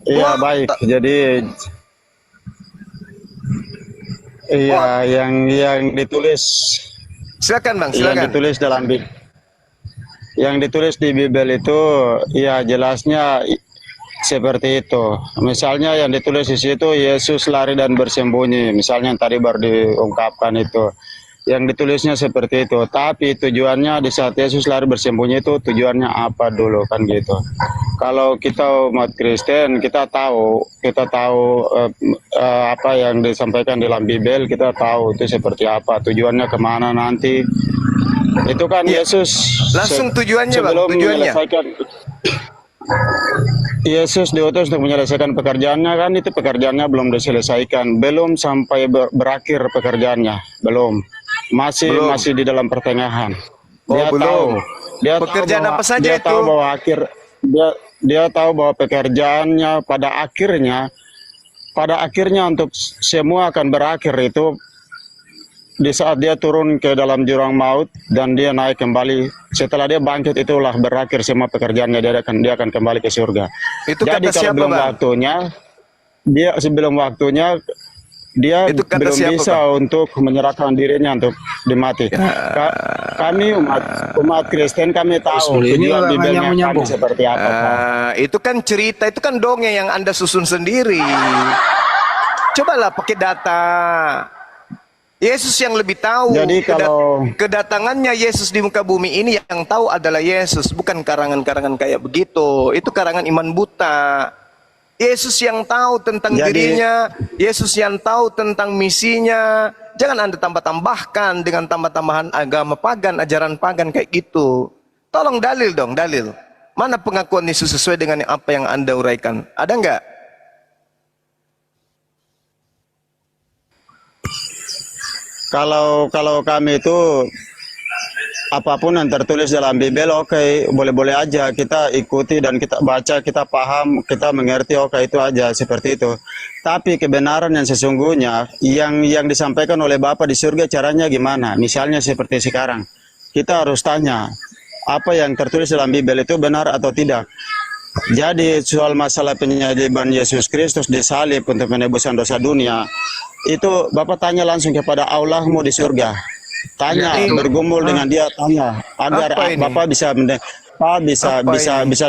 Iya baik. Jadi iya yang ditulis Silakan Bang, yang silakan. ditulis yang ditulis di Bible itu ya jelasnya seperti itu. Misalnya yang ditulis di situ Yesus lari dan bersembunyi. Misalnya yang tadi baru diungkapkan itu. Yang ditulisnya seperti itu. Tapi tujuannya di saat Yesus lari bersembunyi itu tujuannya apa dulu kan gitu. Kalau kita umat Kristen kita tahu apa yang disampaikan dalam Bible, kita tahu itu seperti apa, tujuannya kemana nanti. Itu kan Iya. Yesus Langsung tujuannya Bang, sebelum tujuannya. menyelesaikan Yesus diutus untuk menyelesaikan pekerjaannya kan itu pekerjaannya belum diselesaikan, belum sampai berakhir pekerjaannya, belum. Masih Belum. masih di dalam pertengahan. Oh, Dia belum. tahu, dia Pekerjaan tahu bahwa apa saja dia itu? tahu bahwa dia tahu bahwa pekerjaannya pada akhirnya untuk semua akan berakhir itu di saat dia turun ke dalam jurang maut dan dia naik kembali. Setelah dia bangkit itulah berakhir semua pekerjaannya, dia akan kembali ke surga. Itu Jadi kata kalau siapa belum Bang? waktunya dia Itu kata belum siapa bisa Bang? untuk menyerahkan dirinya untuk dimati. Kami umat Kristen kami tahu Ini tujuan nggak Bibelnya kami nyambung-nyambung. seperti apa Pak. Itu kan cerita, itu kan dongeng yang Anda susun sendiri. Cobalah pakai data. Yesus yang lebih tahu. Jadi kalau Kedatangannya Yesus di muka bumi ini yang tahu adalah Yesus, bukan karangan-karangan kayak begitu. Itu karangan iman buta. Yesus yang tahu tentang dirinya, Yesus yang tahu tentang misinya. Jangan Anda tambah-tambahkan dengan tambah-tambahan agama pagan, ajaran pagan kayak gitu. Tolong dalil dong, dalil. Mana pengakuan Yesus sesuai dengan apa yang Anda uraikan? Ada nggak? Kalau kami itu apapun yang tertulis dalam Bible oke, boleh-boleh aja kita ikuti dan kita baca, kita paham, kita mengerti, oke itu aja seperti itu. Tapi kebenaran yang sesungguhnya yang disampaikan oleh Bapa di surga caranya gimana? Misalnya seperti sekarang. Kita harus tanya, apa yang tertulis dalam Bible itu benar atau tidak? Jadi soal masalah penyaliban Yesus Kristus disalib untuk penebusan dosa dunia, itu Bapak tanya langsung kepada Allahmu di surga. Tanya, bergumul dengan dia, tanya agar Bapak bisa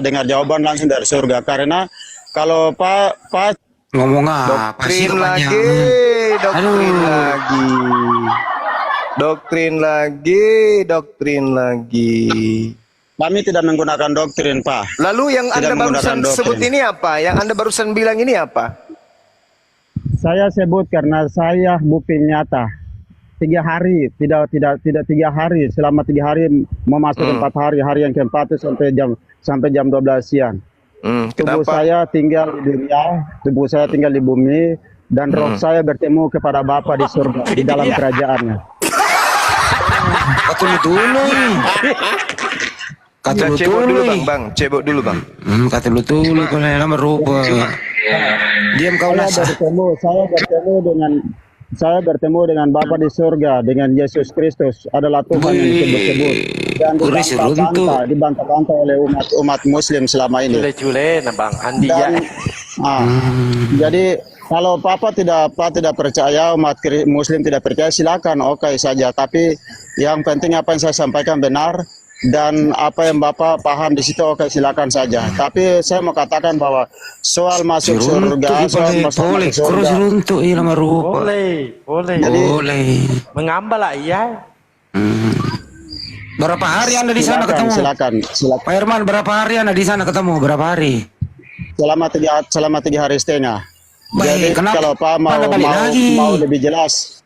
dengar jawaban langsung dari surga. Karena kalau Pak Ngomong apa sih doktrin lagi, doktrin lagi. kami tidak menggunakan doktrin, Pak. Lalu yang Tidak Anda barusan menggunakan sebut doktrin. ini apa? Yang Anda barusan bilang ini apa? Saya sebut karena saya bukti nyata. 3 hari, tidak 3 hari, selama 3 hari memasuki 4 hari, hari yang keempat itu sampai jam 12 siang. Tubuh Kenapa? saya tinggal di dunia, tubuh saya tinggal di bumi, dan roh saya bertemu kepada Bapa di surga, di dalam kerajaannya. Kita cebok dulu Bang, cebok dulu Bang. Kata lu tulu kalau nama rupa. Diam kau nasa. Saya bertemu dengan Bapa di surga, dengan Yesus Kristus adalah Tuhan yang disebut-sebut dan dibantah-bantah oleh umat Muslim selama ini. Jadi kalau Papa tidak percaya, umat Muslim tidak percaya, silakan, oke saja. Tapi yang penting apa yang saya sampaikan benar dan apa yang Bapak paham di situ, oke silakan saja. Tapi saya mau katakan bahwa soal masuk surga, boleh. Boleh. Mengambal lah iya. Berapa hari Anda di sana ketemu? Silakan. Pak Herman, berapa hari Anda di sana ketemu? Berapa hari? Selama 3 hari setengah. Baik, Jadi kenapa? kalau Pak mau lebih jelas.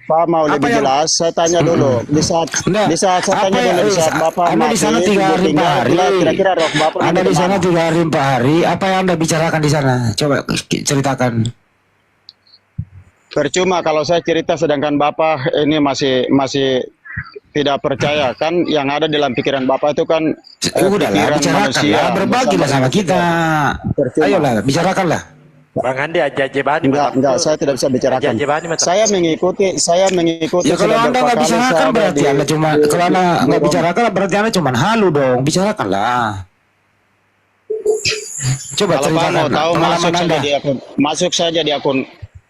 Pak mau lebih jelas, saya tanya dulu. Di saat saya tanya dulu, di saat Bapak Anda di sana 3 hari 4 hari. Kira-kira roh Bapak Anda di sana 3 hari 4 hari. Apa yang Anda bicarakan di sana? Coba ceritakan. Percuma kalau saya cerita sedangkan Bapak ini masih tidak percaya kan, yang ada dalam pikiran Bapak itu kan Udahlah, bicarakanlah, berbagilah sama kita. Ayolah, bicarakanlah. Bang Andi aja jebani. Enggak, saya tidak bisa bicarakan. Saya mengikuti. Ya kalau Anda nggak bicarakan berarti Anda cuma, kalau Anda nggak bicarakan berarti Anda cuma halu dong. Bicarakanlah. Coba Kalau Pak ceritakan mau tahu pengalaman masuk Anda. saja di akun, masuk saja di akun.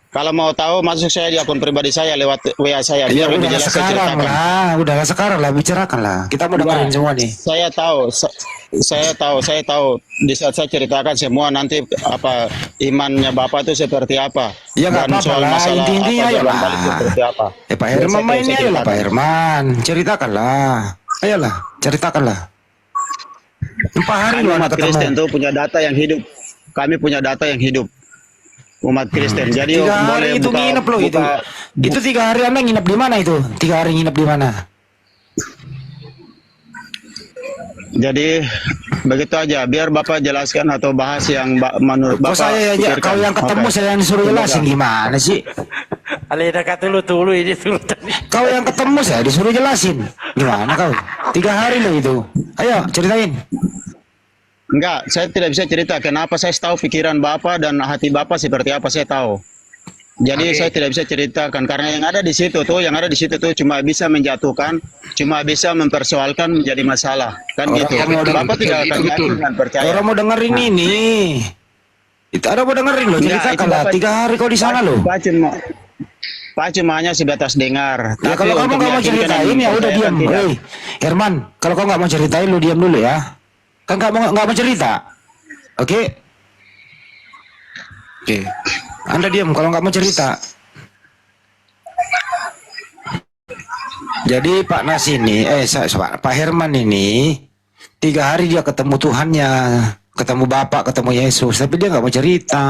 Kalau mau tahu masuk saya di akun pribadi saya lewat WA saya Ya biar lebih udahlah jelas saya sekarang ceritakan. lah, udahlah sekarang lah, bicarakan lah. Kita mau dengerin semua nih. Saya tahu, saya tahu. Di saat saya ceritakan semua nanti apa imannya Bapak itu seperti apa Ya nggak dan apa-apa soal lah, masalah intinya apa ayo jalan lah. balik seperti apa. Pak Ya, Herman saya mainnya ayo lah ceritakan. Pak Herman, ceritakanlah. Ayolah, ceritakanlah. 4 hari Kami lu umat anak Kristen ketemu. tuh punya data yang hidup. Kami punya data yang hidup. Umat Kristen. Jadi 3 boleh hari itu buka, nginep loh itu. buka, Itu 3 hari Anda nginep di mana itu? 3 hari nginep di mana? Jadi begitu aja. Biar Bapak jelaskan atau bahas yang menurut Kok Bapak. saya aja, pikirkan. kau yang ketemu Oke. saya yang disuruh jelasin gimana sih? Alena kata lu tulu ini tulu tadi. Kau yang ketemu saya disuruh jelasin. Gimana kau? 3 hari loh itu. Ayo ceritain. Enggak, saya tidak bisa cerita. Kenapa saya tahu pikiran Bapak dan hati Bapak seperti apa saya tahu. Jadi saya tidak bisa ceritakan karena yang ada di situ tuh cuma bisa menjatuhkan, cuma bisa mempersoalkan menjadi masalah. Kan Orang gitu. mau Bapak tidak akan betul. yakin dan percaya. Orang mau dengerin ini. Itu ada mau dengerin loh. Enggak, Ceritakan itu lah. Bapak- 3 hari kau di sana loh. Pak cuma hanya sebatas dengar. Ya kalau kamu untuk nggak mau meyakinkan dan ceritain ya udah mempercayakan diam. tidak. Hei, Herman, kalau kau nggak mau ceritain lu diam dulu ya. Kan nggak mau cerita. Oke? Oke. Anda diam kalau nggak mau cerita. Jadi Pak Nas ini, Pak Herman ini 3 hari dia ketemu Tuhannya, ketemu Bapak, ketemu Yesus, tapi dia nggak mau cerita.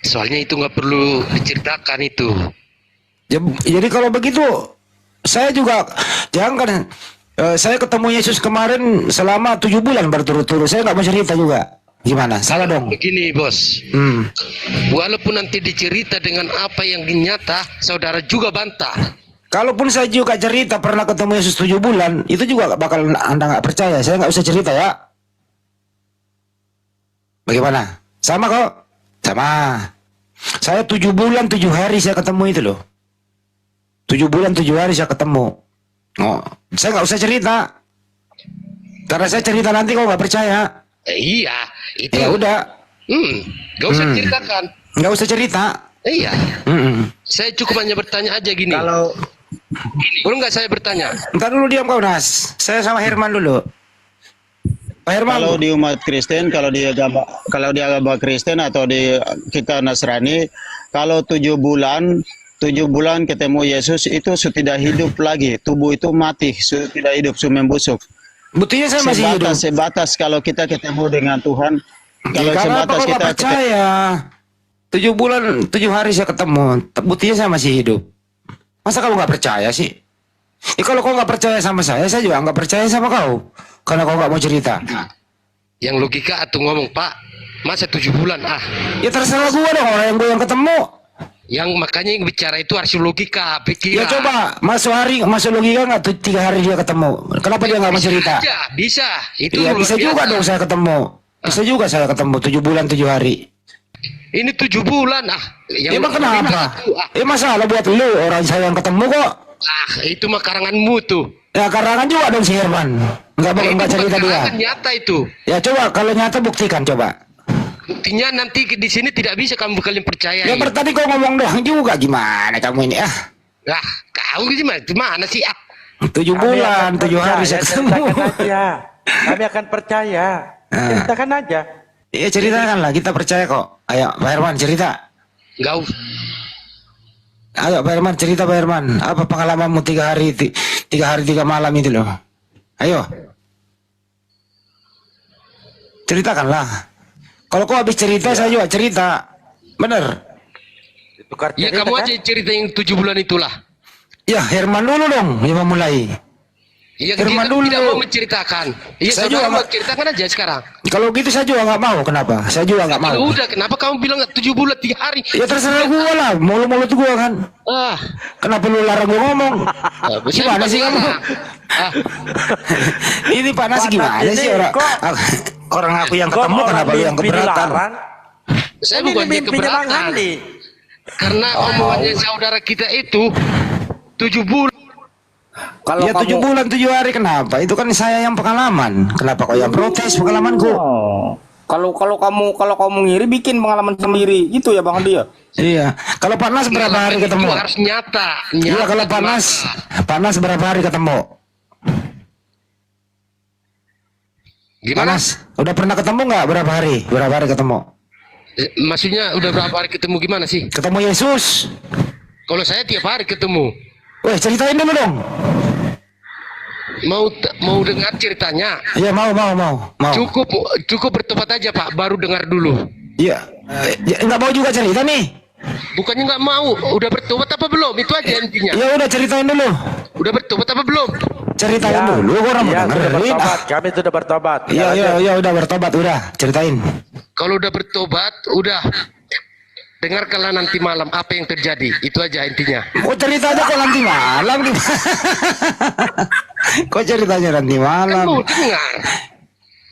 Soalnya itu nggak perlu diceritakan itu. Jadi kalau begitu saya juga jangan saya ketemu Yesus kemarin selama 7 bulan berturut-turut, saya nggak mau cerita juga. Gimana? Salah dong. Begini bos, walaupun nanti dicerita dengan apa yang nyata, saudara juga bantah. Kalaupun saya juga cerita pernah ketemu Yesus 7 bulan, itu juga bakal Anda nggak percaya. Saya nggak usah cerita ya. Bagaimana? Sama kok? Sama. Saya 7 bulan 7 hari saya ketemu itu loh. 7 bulan 7 hari saya ketemu. Oh, saya nggak usah cerita. Karena saya cerita nanti kau nggak percaya. Iya, itu. Ya udah, Gak usah ceritakan. nggak usah cerita. Iya, Mm-mm. saya cukup hanya bertanya aja gini. Kalau Boleh nggak saya bertanya? Ntar dulu diam kau Nas. Saya sama Herman dulu. Pak Herman. kalau di umat Kristen, kalau di agama Kristen atau di kita Nasrani, kalau 7 bulan ketemu Yesus itu sudah tidak hidup lagi, tubuh itu mati, sudah tidak hidup, sudah membusuk. Buktinya saya masih hidup. Sebatas kalau kita ketemu dengan Tuhan, kalau Ya, karena sebatas kau nggak kita percaya. 7 bulan 7 hari saya ketemu, buktinya saya masih hidup. Masa kamu nggak percaya sih? Kalau kau nggak percaya sama saya juga nggak percaya sama kau. Karena kau nggak mau cerita. Yang logika atau ngomong Pak, masa 7 bulan Ya terserah gua dong, orang yang gua yang ketemu. Yang makanya yang bicara itu harus logika, pikiran. Ya coba, masuk logika nggak tuh 3 hari dia ketemu? Kenapa dia nggak mau cerita? Bisa. Itu Ya luar bisa biasa. juga dong saya ketemu. Bisa juga saya ketemu 7 bulan 7 hari. Ini 7 bulan yang Emang kenapa? itu, Masalah buat lu, orang saya yang ketemu kok. itu mah karanganmu tuh. Ya karangan juga dong si Herman. Nggak Itu cerita dia. karangan nyata itu. Ya coba kalau nyata buktikan coba. Buktinya nanti di sini tidak bisa kamu kalian percaya. Ya tadi kau ngomong doang juga, gimana kamu ini Kau gimana sih 7 bulan 7 hari saya ketemu. Ceritakan aja. Kami akan percaya. Ceritakan aja. Ya ceritakan lah, kita percaya kok. Ayo Pak Herman cerita. Enggak usah. Ayo Pak Herman cerita Pak Herman. Apa pengalamanmu 3 hari 3 malam itu loh. Ayo. Ceritakanlah. Kalau kau habis cerita saya juga cerita. Bener. Tukar Ya cerita kamu kan? aja cerita yang 7 bulan itulah. Ya Herman dulu dong yang memulai. Ya Herman dia dulu. tidak mau menceritakan. Iya Saya saudara juga mau nggak- ceritakan aja sekarang. Kalau gitu saya juga nggak mau. Kenapa? Saya juga nggak mau. Ya udah, kenapa kamu bilang 7 bulan 3 hari? Ya terserah gua lah. Mulut gua kan. Ah, Kenapa lu larang gua ngomong? Gimana sih kamu? Ah, Ini Pak Nas Pak Nas gimana ini sih orang aku yang Kok ketemu orang kenapa lu yang mimpi keberatan? dilarang? saya Ini bukannya mimpinya Bang keberatan. Handi. Karena omongannya saudara kita itu 7 bulan. Kalau Ya 7 bulan 7 hari kenapa? Itu kan saya yang pengalaman. Kenapa kau yang protes pengalamanku? Kalau kamu ngiri bikin pengalaman sendiri gitu ya Bang Andi ya. Iya. Kalau Pak Nas berapa hari Itu ketemu? harus nyata. Iya, kalau di Pak Nas berapa hari ketemu? mata. Gimana? Pak Nas, udah pernah ketemu nggak berapa hari? Berapa hari ketemu? Maksudnya udah berapa hari ketemu gimana sih? Ketemu Yesus. Kalau saya tiap hari ketemu. Weh, ceritain dulu dong. Mau dengar ceritanya? Iya, mau. Cukup bertobat aja Pak, baru dengar dulu. Iya. Nggak mau juga cerita nih. Bukannya nggak mau, udah bertobat apa belum? Itu aja intinya. Ya udah ceritain dulu. Udah bertobat apa belum? Ceritain dulu, orang mau Ya, sudah dengerin. bertobat. Kami sudah bertobat. Iya, udah bertobat, udah. Ceritain. Kalau udah bertobat, udah. Dengarkanlah nanti malam apa yang terjadi. Itu aja intinya. Mau cerita aja kok nanti malam. Kok ceritanya nanti Kan malam? mau dengar.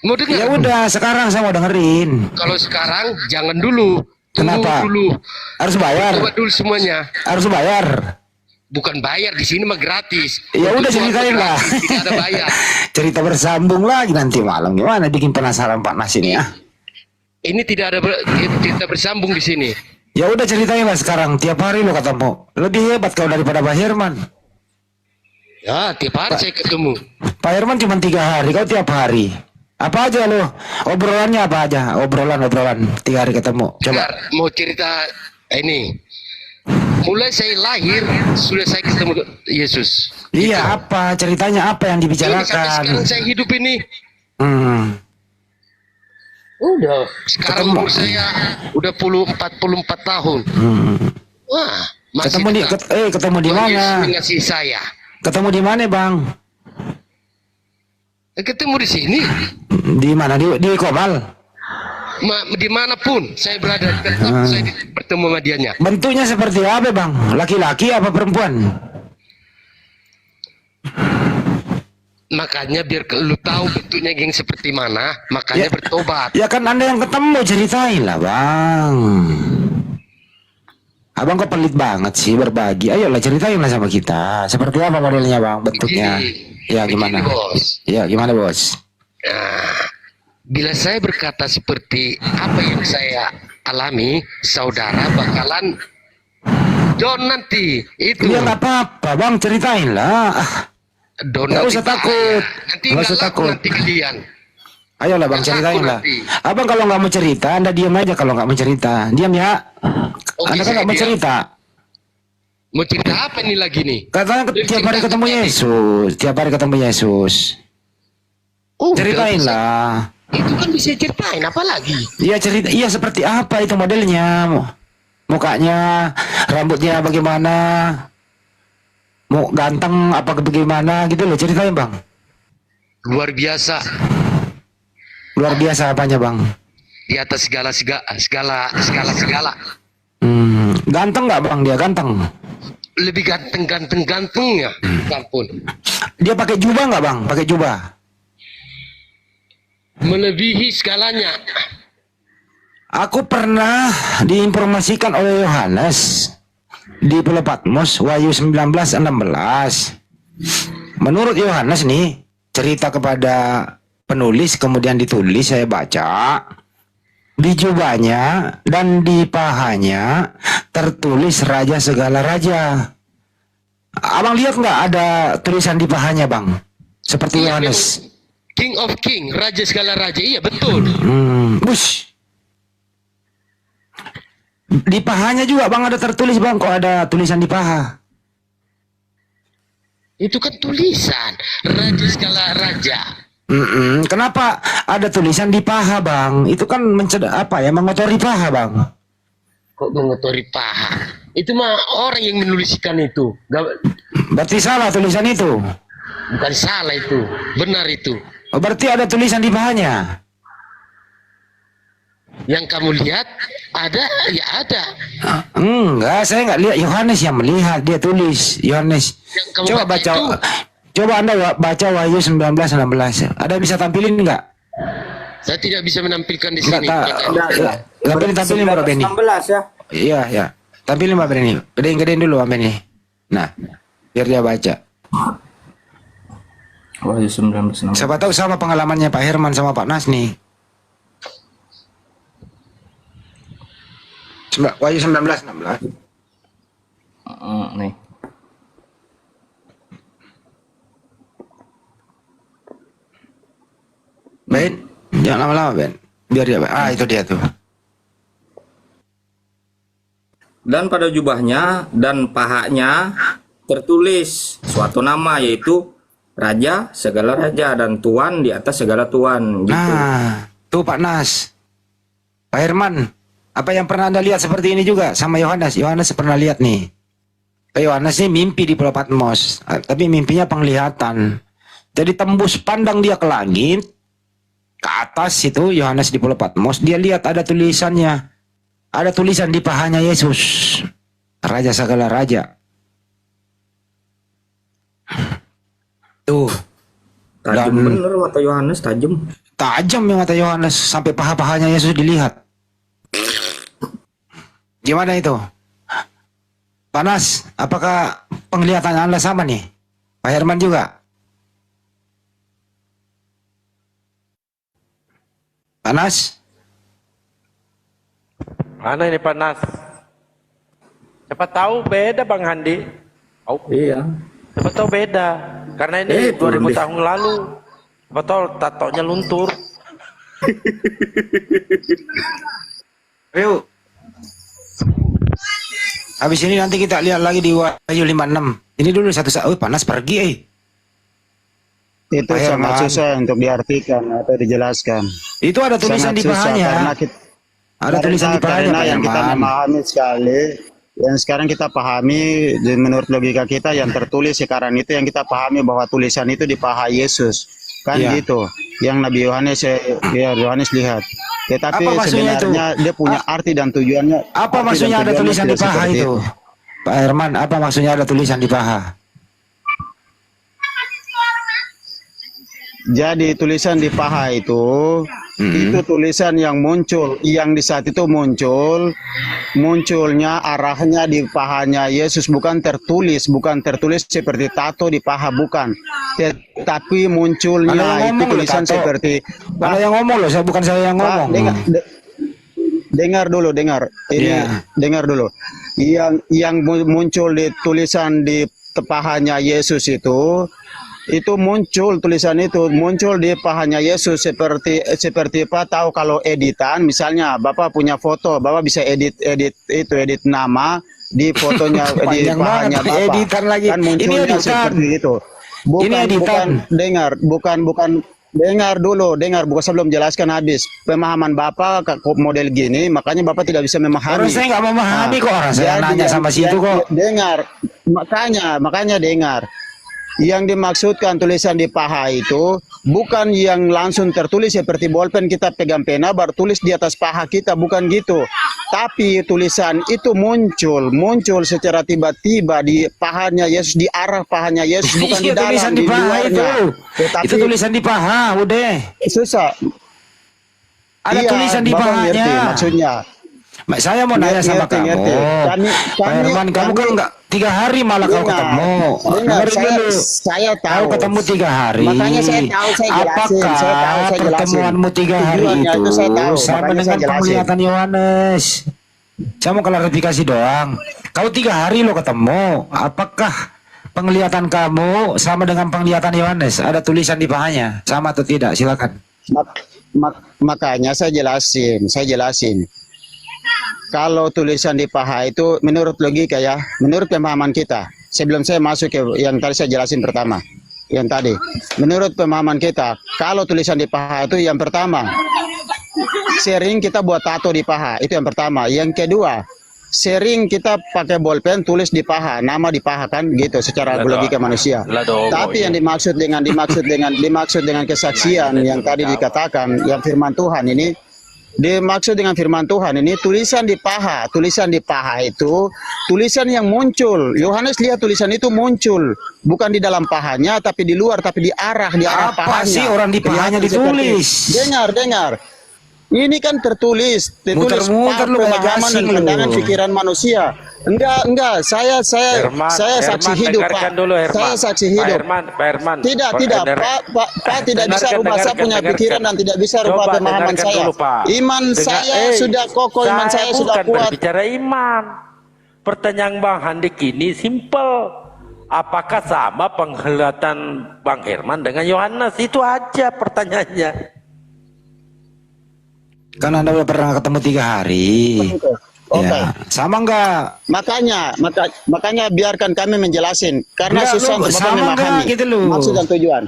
Mau dengar. Ya udah, sekarang saya mau dengerin. Kalau sekarang jangan dulu. Tunggu Kenapa? dulu. Harus bayar. Bertobat dulu semuanya. Harus bayar. Bukan bayar, di sini mah gratis. Ya Untuk udah semua ceritain lah. gratis, tidak ada bayar. Cerita bersambung lagi nanti malam. Gimana bikin penasaran Pak Nas ini ya? Ini tidak ada cerita bersambung di sini. Ya udah ceritain lah sekarang. Tiap hari lo ketemu. Lebih hebat kau daripada Pak Herman. Ya, tiap hari saya ketemu. Pak Herman cuma 3 hari, kau tiap hari. Apa aja lo? Obrolannya apa aja? Obrolan 3 hari ketemu. Coba. Dengar, mau cerita ini. Mulai saya lahir sudah saya ketemu Yesus. Iya, apa ceritanya? Apa yang Ini sampai dibicarakan? sekarang saya hidup ini. Hmm. Udah. Sekarang Ketemu. umur saya udah 44 tahun. Wah, masih Ketemu di tetap ketemu di Tuhan mana? Yesus mengasihi saya. Ketemu di mana, Bang? Ketemu di sini. Di mana? Di Komal. Dimanapun saya berada, tetap saya bertemu sama dianya. Bentuknya seperti apa, Bang? Laki-laki apa perempuan? Makanya biar lu tahu bentuknya yang seperti mana, makanya bertobat. Ya kan Anda yang ketemu, ceritain lah, Bang. Abang kok pelit banget sih berbagi. Ayolah ceritain lah sama kita. Seperti apa modelnya, Bang? Bentuknya. Ya gimana? Begini, Bos. Ya gimana, Bos? Nah, bila saya berkata seperti apa yang saya alami, saudara bakalan down nanti. Itu Ya nggak apa-apa, Bang, ceritain lah. down Nggak nanti usah bahaya. takut. Nanti Nggak nggak usah laku takut. nanti kalian. Ayolah, Bang, Nggak ceritain laku lah. nanti. Abang kalau nggak mau cerita, Anda diam aja kalau nggak mau cerita. Diam ya. Oke, Anda kan saya nggak mau diam. cerita. Mau cerita apa nih lagi nih? Katanya tiap hari ketemu Yesus. Tiap hari ketemu Yesus. Udah, Ceritain bisa. lah. Itu kan bisa ceritain apa lagi? Iya cerita, iya seperti apa itu modelnya, mukanya, rambutnya bagaimana, mau ganteng apa bagaimana gitu loh, ceritain Bang. Luar biasa. Luar biasa apanya Bang? Di atas segala. Ganteng nggak Bang dia ganteng? Lebih gantengnya. Ampun. Dia pakai jubah nggak Bang? Pakai jubah? Melebihi segalanya. Aku pernah diinformasikan oleh Yohanes di Pulau Patmos, Wahyu 19:16. Menurut Yohanes nih, cerita kepada penulis, kemudian ditulis, saya baca. Di jubahnya dan di pahanya tertulis Raja segala raja. Abang lihat nggak ada tulisan di pahanya Bang? Seperti Iya, Yohanes. King of King, Raja segala raja. Iya betul. Bush. Di pahanya juga Bang ada tertulis Bang, kok ada tulisan di paha? Itu kan tulisan Raja segala raja. Kenapa ada tulisan di paha Bang? Itu kan mengotori paha Bang. Kok mengotori paha? Itu mah orang yang menuliskan itu. Berarti salah tulisan itu. Bukan salah itu, benar itu. Oh, berarti ada tulisan di pahanya. Yang kamu lihat ada, ya ada. Enggak, saya nggak lihat. Yohanes yang melihat, dia tulis. Yohanes. Yang kamu Coba baca baca. itu. Coba Anda baca Wahyu 19:16. Ada bisa tampilin nggak? Saya tidak bisa menampilkan di Enggak sini. tak. Tampilin Mbak Beni. 16 ya. Iya, ya. Tampilin Mbak Beni. Gedein dulu Mbak Beni. Nah, biar dia baca. Wahyu 19:16. Siapa tahu sama pengalamannya Pak Herman sama Pak Nas nih. Wahyu 19:16. Nih. Ben, jangan lama-lama Ben. Biar dia. Itu dia tuh. Dan pada jubahnya dan pahanya tertulis suatu nama, yaitu Raja segala raja dan Tuan di atas segala tuan, gitu. Nah, tuh Pak Nas. Pak Herman, apa yang pernah Anda lihat seperti ini juga sama Yohanes? Yohanes pernah lihat nih. Pak Yohanes ini mimpi di Pulau Patmos, tapi mimpinya penglihatan. Jadi tembus pandang dia ke langit, ke atas itu Yohanes di Pulau Patmos, dia lihat ada tulisannya. Ada tulisan di pahanya Yesus, Raja segala raja. Tuh. Tajam Dan bener mata Yohanes, tajam. tajam yang mata Yohanes sampai paha-pahanya Yesus dilihat. Gimana itu? Panas, apakah penglihatan Anda sama nih? Pak Herman juga? Panas? Mana ini panas? Siapa tahu beda Bang Handi. Oh, Iya. siapa tahu beda. Karena ini 2000 boleh. tahun lalu. Siapa tahu tatonya luntur. Ayo. Habis ini nanti kita lihat lagi di Wahyu 56. Ini dulu satu saat. Oh, Panas pergi Itu Pak sangat Herman. susah untuk diartikan atau dijelaskan. Itu ada tulisan Sangat di susah pahanya. karena kita, Ada tulisan di pahanya karena Pak yang kita Herman. memahami sekali, yang sekarang kita pahami menurut logika kita yang tertulis sekarang itu yang kita pahami bahwa tulisan itu di paha Yesus, kan Iya. gitu. Yang Nabi Yohanes ya Yohanes lihat. Tetapi Apa maksudnya itu? sebenarnya dia punya arti dan tujuannya. Apa arti maksudnya dan ada tujuannya tulisan di tidak paha seperti itu? Pak Herman, apa maksudnya ada tulisan di paha? Jadi tulisan di paha itu tulisan yang muncul, yang di saat itu munculnya arahnya di pahanya Yesus, bukan tertulis seperti tato di paha, bukan. Tetapi Ada munculnya yang itu ngomong loh, tulisan tato. seperti Ada yang ngomong loh, bukan saya yang ngomong. dengar dulu. Ini Iya. dengar dulu. Yang muncul di tulisan di pahanya Yesus itu tulisan itu muncul di pahanya Yesus seperti apa, tahu kalau editan misalnya Bapak punya foto, Bapak bisa edit nama di fotonya di Panjang pahanya banget, Bapak. editan lagi. Kan Ini munculnya editan. seperti itu. Ini editan. Dengar dulu, bukan sebelum jelaskan habis. Pemahaman Bapak model gini, makanya Bapak tidak bisa memahami. Orang saya nggak memahami kok, orang saya jadi nanya sama situ kok. Dengar, makanya dengar. Yang dimaksudkan tulisan di paha itu bukan yang langsung tertulis seperti bolpen kita pegang pena baru tulis di atas paha kita, bukan gitu. Tapi tulisan itu muncul secara tiba-tiba di pahanya Yesus, di arah pahanya Yesus, bukan di Iya, dalam, tulisan di di paha luarnya. itu. Tetapi Itu tulisan di paha, udah. susah. Ada Iya, tulisan di Bapak ngerti pahanya. maksudnya. Saya mau nanya sama Ngerti. kamu. Pak Herman, kamu kan enggak 3 hari malah kau ketemu. Dengar, Dengar dulu. saya tahu. Kau ketemu 3 hari. Makanya saya tahu, saya jelasin. Apakah Saya tahu, saya jelasin. pertemuanmu 3 hari Tujuannya itu saya tahu, sama makanya dengan saya jelasin. penglihatan Yohanes? Saya mau klarifikasi doang. Kau 3 hari lo ketemu. Apakah penglihatan kamu sama dengan penglihatan Yohanes? Ada tulisan di pahanya, sama atau tidak? Silakan. Makanya saya jelasin. Kalau tulisan di paha itu menurut logika ya, menurut pemahaman kita. Sebelum saya masuk ke yang tadi saya jelasin pertama, yang tadi. Menurut pemahaman kita, kalau tulisan di paha itu yang pertama, sering kita buat tato di paha, itu yang pertama. Yang kedua, sering kita pakai bolpen tulis di paha, nama di paha kan gitu secara logika manusia. Tapi yang dimaksud dengan kesaksian yang tadi dikatakan, yang firman Tuhan ini dimaksud dengan firman Tuhan ini tulisan di paha itu tulisan yang muncul. Yohanes lihat tulisan itu muncul bukan di dalam pahanya tapi di luar, tapi di arah Apa pahanya. sih orang di pahanya Kelihatan ditulis? seperti- dengar. Ini kan tertulis Muter-muter lu, pemahaman dan asing lu. pandangan pikiran manusia. Enggak. Saya saksi Herman, hidup, dengarkan Pak. dulu, Herman. Saya saksi hidup. Pak Herman. Tidak. Pak tidak bisa rubah saya punya pikiran dan tidak bisa rubah Coba pemahaman dengarkan saya. dulu, Pak. Iman saya sudah kokoh, iman saya sudah bukan kuat. berbicara iman. Pertanyaan Bang Handik ini simple. Apakah sama penglihatan Bang Herman dengan Yohanes? Itu aja pertanyaannya. Kan Anda udah pernah ketemu 3 hari. Oke. Ya, sama enggak? Makanya biarkan kami menjelasin karena Enggak, susah lu untuk Bapak sama memahami enggak gitu loh. maksud dan tujuan.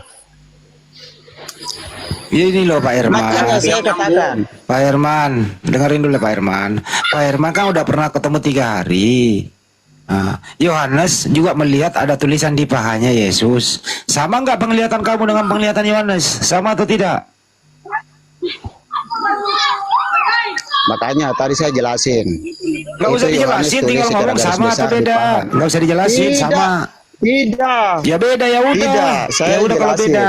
Ini loh Pak Herman. Makanya saya katakan, Pak Herman, dengerin dulu Pak Herman. Pak Herman kan udah pernah ketemu 3 hari. Nah, Yohanes juga melihat ada tulisan di pahanya Yesus. Sama enggak penglihatan kamu dengan penglihatan Yohanes? Sama atau tidak? makanya tadi saya jelasin. Nggak usah Itu Yohanes dijelasin, tulis tinggal secara ngomong garis sama besar atau di beda. paha. Nggak usah dijelasin, Tidak. sama. Tidak. Ya beda ya udah. Tidak, saya ya udah kalau jelasin. beda.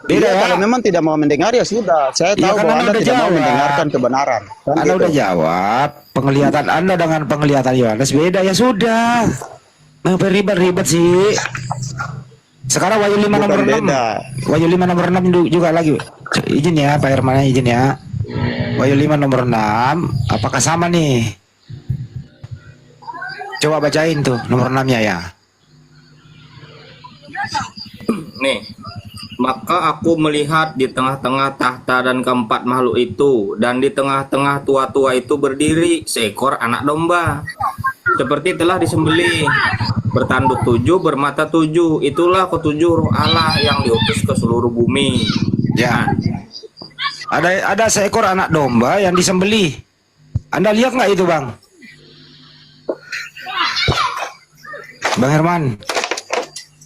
Beda Iya, ya. kalau memang tidak mau mendengar ya sudah. Saya Iya, tahu kan bahwa Anda Anda udah tidak mau jawab. mendengarkan kebenaran. Kan Anda gitu. udah jawab, penglihatan Anda dengan penglihatan Yohanes beda ya sudah. Ngapain ribet-ribet sih? Sekarang Wahyu 5 Bukan nomor 6. beda. Wahyu 5 nomor 6 juga lagi. Izin ya Pak Herman, izin ya. Wahyu 5 nomor 6, apakah sama nih? Coba bacain tuh nomor 6-nya ya. Nih, maka aku melihat di tengah-tengah tahta dan keempat makhluk itu, dan di tengah-tengah tua-tua itu berdiri seekor anak domba, seperti telah disembelih, bertanduk 7, bermata 7. Itulah ketujuh roh Allah yang diutus ke seluruh bumi. Ya. Ada seekor anak domba yang disembelih. Anda lihat nggak itu, Bang? Bang Herman.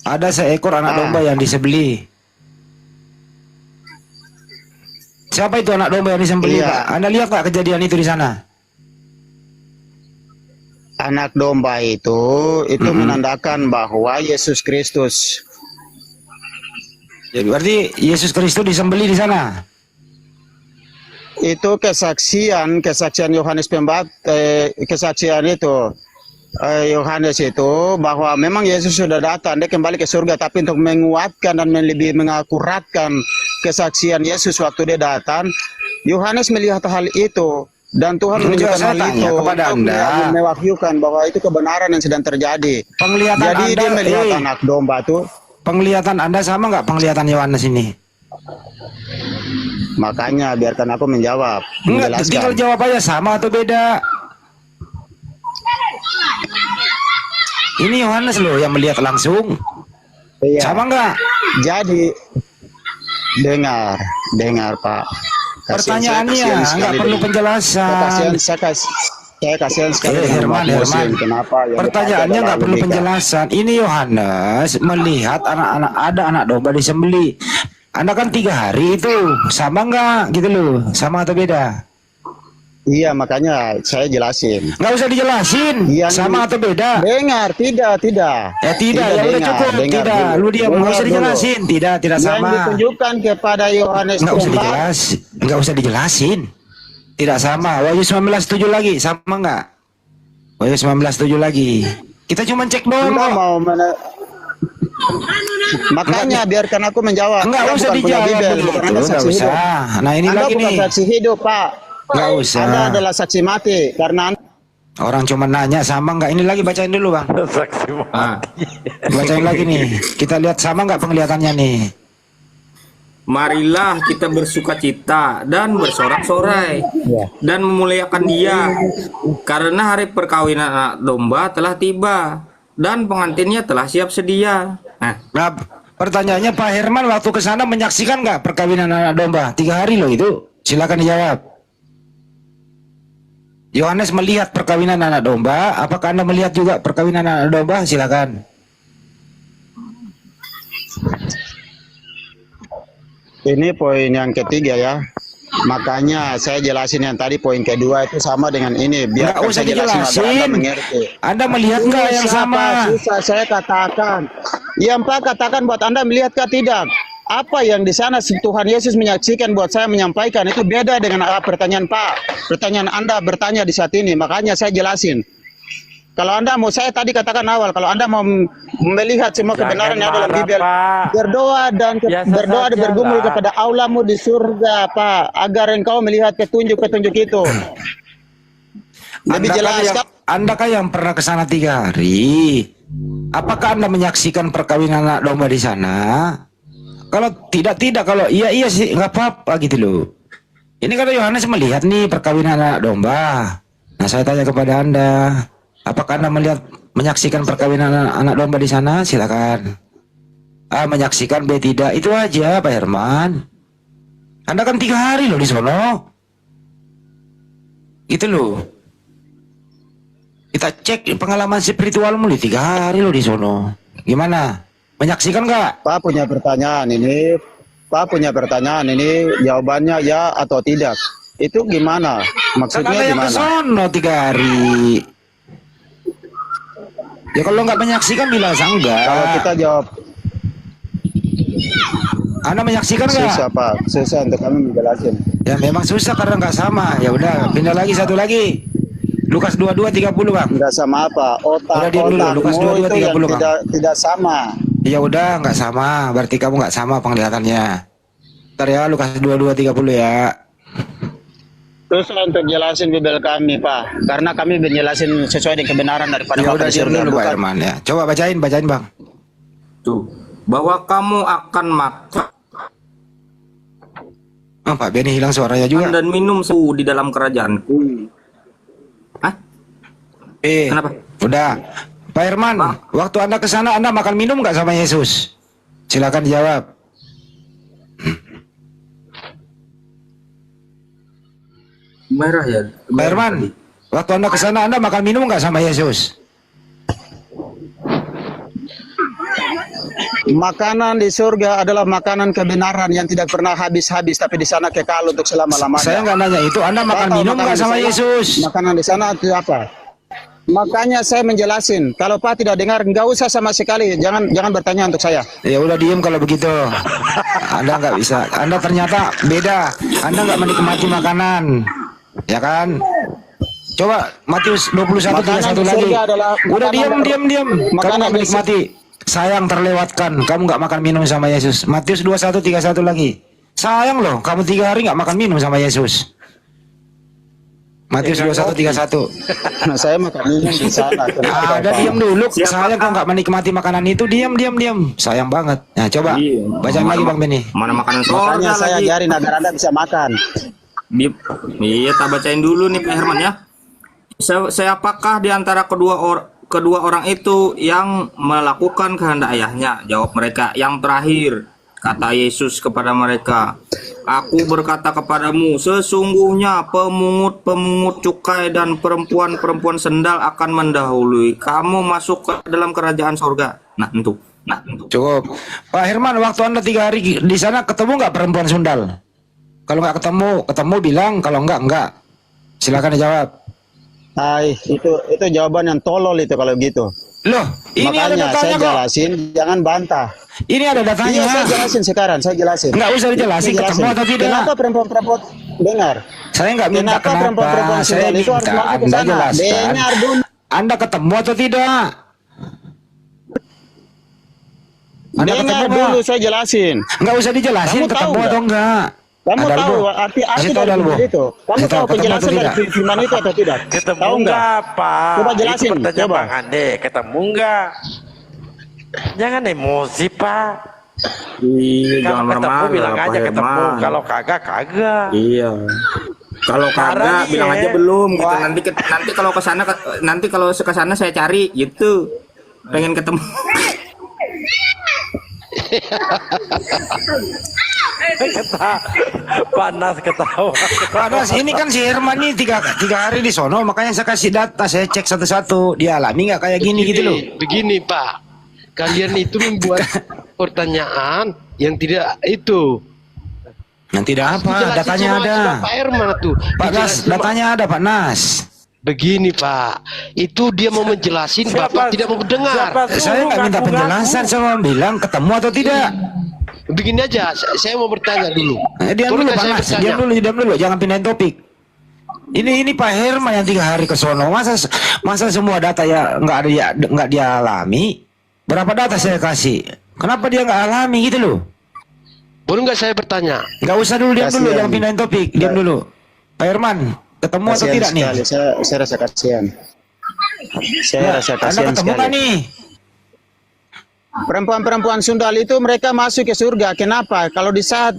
Ada seekor anak domba yang disembelih. Siapa itu anak domba yang disembelih, Iya. Pak? Anda lihat nggak kejadian itu di sana? Anak domba itu menandakan bahwa Yesus Kristus. Jadi berarti Yesus Kristus disembelih di sana. Itu kesaksian Yohanes kesaksian itu Yohanes itu bahwa memang Yesus sudah datang, dia kembali ke surga, tapi untuk menguatkan dan lebih mengakuratkan kesaksian Yesus waktu dia datang, Yohanes melihat hal itu dan Tuhan menunjukkan saya hal tanya itu kepada untuk Anda. mewahyukan bahwa itu kebenaran yang sedang terjadi. Penglihatan Jadi Anda, dia melihat anak domba itu. penglihatan Anda sama nggak penglihatan Yohanes ini? Makanya biarkan aku menjawab, Enggak, tinggal menjelaskan. jawab aja sama atau beda. Ini Yohanes loh yang melihat langsung. Iya. Sama nggak? Jadi dengar Pak. Pertanyaannya nggak perlu penjelasan. Saya kasihan sekali dengan Herman, umat Muslim. Herman. Kenapa? Yang Pertanyaannya ada nggak perlu logika. penjelasan. Ini Yohanes melihat ada anak domba disembelih. Anda kan 3 hari itu, sama nggak gitu loh? Sama atau beda? Iya, makanya saya jelasin. Nggak usah dijelasin. Yang Sama atau beda? Dengar, tidak. Ya tidak, ya udah dengar, cukup. dengar Tidak, dulu. lu diam. Nggak Dengar usah dulu. dijelasin. Tidak Yang sama. ditunjukkan kepada Yohanes Nggak usah Pembat, dijelasin. Nggak usah dijelasin. Tidak sama. Wahyu 19:7 lagi, sama nggak? Wahyu 19:7 lagi. Kita cuma cek doang. Anda kok. mau makanya biarkan aku menjawab. Enggak Anda usah bukan punya dijawab Bibel, begitu, bukan Anda nggak saksi usah. hidup. Nah ini Anda lagi bukan nih. saksi hidup, Pak. Nggak usah. Anda adalah saksi mati karena Orang cuma nanya sama nggak? Ini lagi bacain dulu bang. Saksi Ah, Bacain lagi nih. Kita lihat sama nggak penglihatannya nih. marilah kita bersukacita dan bersorak-sorai dan memuliakan Dia, karena hari perkawinan anak domba telah tiba dan pengantinnya telah siap sedia. Nah pertanyaannya Pak Herman waktu ke sana menyaksikan nggak perkawinan anak domba? 3 hari loh itu. Silakan dijawab. Yohanes melihat perkawinan anak domba. Apakah Anda melihat juga perkawinan anak domba? Silakan. ini poin yang ketiga ya. Makanya saya jelasin yang tadi poin kedua itu sama dengan ini. Biar Nggak usah saya jelasin agar Anda dijelasin. mengerti. Anda melihat nggak yang Susah, sama? Pak, susah saya katakan. Yang Pak katakan buat Anda melihatkah tidak? Apa yang di sana Tuhan Yesus menyaksikan buat saya menyampaikan itu beda dengan pertanyaan Pak. Pertanyaan Anda bertanya di saat ini. Makanya saya jelasin. Kalau Anda mau, saya tadi katakan awal, kalau Anda mau melihat semua Jangan kebenaran yang ada dalam marah, Bible, Pak. berdoa dan Biasa berdoa dan saja bergumul lah. kepada Allahmu di surga, Pak, agar engkau melihat petunjuk-petunjuk itu. Lebih jelas kan? Anda kan yang pernah ke sana 3 hari. Apakah Anda menyaksikan perkawinan anak domba di sana? Kalau tidak, kalau iya sih nggak apa-apa gitu loh. Ini kata Yohanes melihat nih perkawinan anak domba. Nah, saya tanya kepada Anda, apakah Anda menyaksikan perkawinan anak domba di sana? Silakan. A menyaksikan, B tidak. Itu aja, Pak Herman. Anda kan 3 hari loh di sono. Itu loh. Kita cek pengalaman spiritualmu di 3 hari loh di sono. Gimana? Menyaksikan nggak? Pak punya pertanyaan ini, jawabannya ya atau tidak. Itu gimana? Kan Maksudnya ada yang ke gimana? sono 3 hari. Ya kalau nggak menyaksikan bilang enggak. Kalau kita jawab Anda menyaksikan nggak? susah, Pak. Susah untuk kami menjelaskan. Ya memang susah karena nggak sama. Ya udah, pindah lagi satu lagi. Lukas 22:30 Bang. Enggak sama apa? Udah, diam dulu. Lukas Otakmu 22:30, itu yang Bang. tidak sama. Ya udah, nggak sama. Berarti kamu nggak sama penglihatannya. Ntar ya, Lukas 22:30 ya. Terus untuk jelasin Bible kami, Pak. Karena kami menjelasin sesuai dengan kebenaran daripada Ya Bapak udah, di diam surga, dulu Pak bukan? Herman ya. Coba bacain Bang. Tuh, bahwa kamu akan makan Oh, Pak Benny hilang suaranya juga. dan minum di dalam kerajaanku. Hah? Kenapa? Udah. Pak Herman, waktu Anda ke sana Anda makan minum nggak sama Yesus? Silakan dijawab. Merah ya. Pak Herman, waktu Anda ke sana Anda makan minum nggak sama Yesus? Makanan di surga adalah makanan kebenaran yang tidak pernah habis-habis, tapi di sana kekal untuk selama-lamanya. Saya nggak nanya itu. Anda makan Tahu minum makanan nggak di sama sana- Yesus? Makanan di sana itu apa? Makanya saya menjelasin. Kalau Pak tidak dengar, nggak usah sama sekali. Jangan bertanya untuk saya. Ya udah diem kalau begitu. Anda nggak bisa. Anda ternyata beda. Anda nggak menikmati makanan, ya kan? Coba Matius 21:31 Makanan di lagi. surga adalah Udah makanan- diam. Kamu makanan nggak di menikmati. Sayang terlewatkan. Kamu nggak makan minum sama Yesus. Matius 21:31 lagi. Sayang loh. Kamu 3 hari nggak makan minum sama Yesus. Matius 21:31. Nah, saya makan minum di sana. Kenapa, Ada Pak? diam dulu. Siapa? Sayang kau nggak menikmati makanan itu. Diam. Sayang banget. Nah coba Iya. bacain lagi Bang Benny. Mana makanan Makanya surga saya lagi. ajarin agar Anda bisa makan. Iya, tak bacain dulu nih Pak Herman ya. Siapakah di antara kedua orang itu yang melakukan kehendak ayahnya? Jawab mereka. Yang terakhir, kata Yesus kepada mereka, aku berkata kepadamu, sesungguhnya pemungut-pemungut cukai dan perempuan-perempuan sendal akan mendahului kamu masuk ke dalam kerajaan sorga. Nah, tentu. Cukup. Pak Herman, waktu Anda 3 hari di sana ketemu nggak perempuan sundal? Kalau nggak ketemu bilang. Kalau enggak. Silakan dijawab. Itu jawaban yang tolol itu kalau gitu. Loh, ini ada Makanya saya datanya kok. jelasin, jangan bantah. Ini ada datanya. Iya, saya jelasin sekarang, saya jelasin. Nggak usah dijelasin, Saya ketemu atau tidak. Kenapa perempuan-perempuan dengar? Saya nggak minta Kenapa perempuan-perempuan kenapa. Saya sundal itu harus minta masuk ke Anda sana? jelaskan. Dengar dulu. Anda ketemu atau tidak? Anda Dengar ketemu dulu nggak? saya jelasin. Nggak usah dijelasin Kamu tahu ketemu nggak? atau enggak. Kamu Ada tahu Albo? arti Kasih tahu dari Albo. Bible itu? Kamu Kasih tahu ketemu penjelasan atau dari tidak? firman itu atau tidak? Ketemu Tahu nggak? enggak, Pak? Coba jelasin, Itu pertanyaan coba. Bang Ande, ketemu enggak? Jangan emosi, Pak. Iya, Kalau jangan ketemu marah-marah, bilang Pak aja ketemu, Herman. kalau kagak kagak. Iya. Kalau Parah kagak nih, bilang ya. aja belum gitu. Wah. Nanti kalau ke sana saya cari gitu. Pengen ketemu. Panas ketawa. Panas, ini kan si Herman nih tiga hari di sono, makanya saya kasih data, saya cek satu-satu. Dia alami nggak kayak gini gitu loh. Begini Pak, kalian itu membuat pertanyaan yang tidak itu. Yang tidak apa, Dijelasin datanya sama ada. Pak Herman tuh. Pak Nas, Dijelasin sama- datanya ada Pak Nas. Begini Pak, itu dia mau menjelasin, Bapak tidak mau mendengar. Saya nggak minta penjelasan, saya mau bilang ketemu atau tidak. Begini aja, saya mau bertanya dulu. Diam dulu Bolehkah Pak saya Nas, bertanya? diam dulu, jangan pindahin topik. Ini Pak Herman yang 3 hari ke sono. Masa semua data ya nggak dia alami? Berapa data saya kasih? Kenapa dia nggak alami gitu loh? Boleh nggak saya bertanya? Nggak usah dulu, diam dulu, Kasihan. jangan pindahin topik, diam dulu. Pak Herman, ketemu atau Kasihan tidak nih? sekali. Saya rasa kasihan. Saya rasa Anda kasihan ketemu sekali. nggak nih? Perempuan-perempuan Sundal itu mereka masuk ke surga. Kenapa? Kalau di saat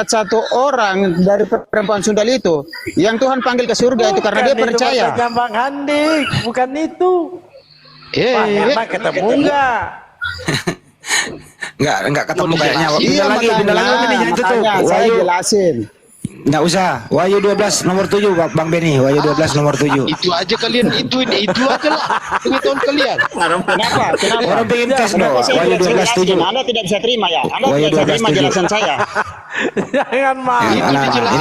satu orang dari perempuan Sundal itu yang Tuhan panggil ke surga itu karena dia Bukan itu percaya. pertanyaan Bang Handi, bukan itu. Pak Herman ketemu enggak? Nggak ketemu kayaknya. Iya, Pindah lagi ini jangan tutup. makanya saya Wahyu, jelasin. nggak usah. Wahyu 12 nomor 7 Bang Beni. Wahyu 12 nomor 7. Itu aja kalian, itu aja lah pengetahuan kalian. Kenapa? Kenapa? Orang pengen tes dong. Kenapa saya Wahyu tidak bisa 12 7. jelasin? Anda tidak bisa terima ya? Anda Wahyu tidak bisa 12 terima 7. jelasan saya. Jangan marah.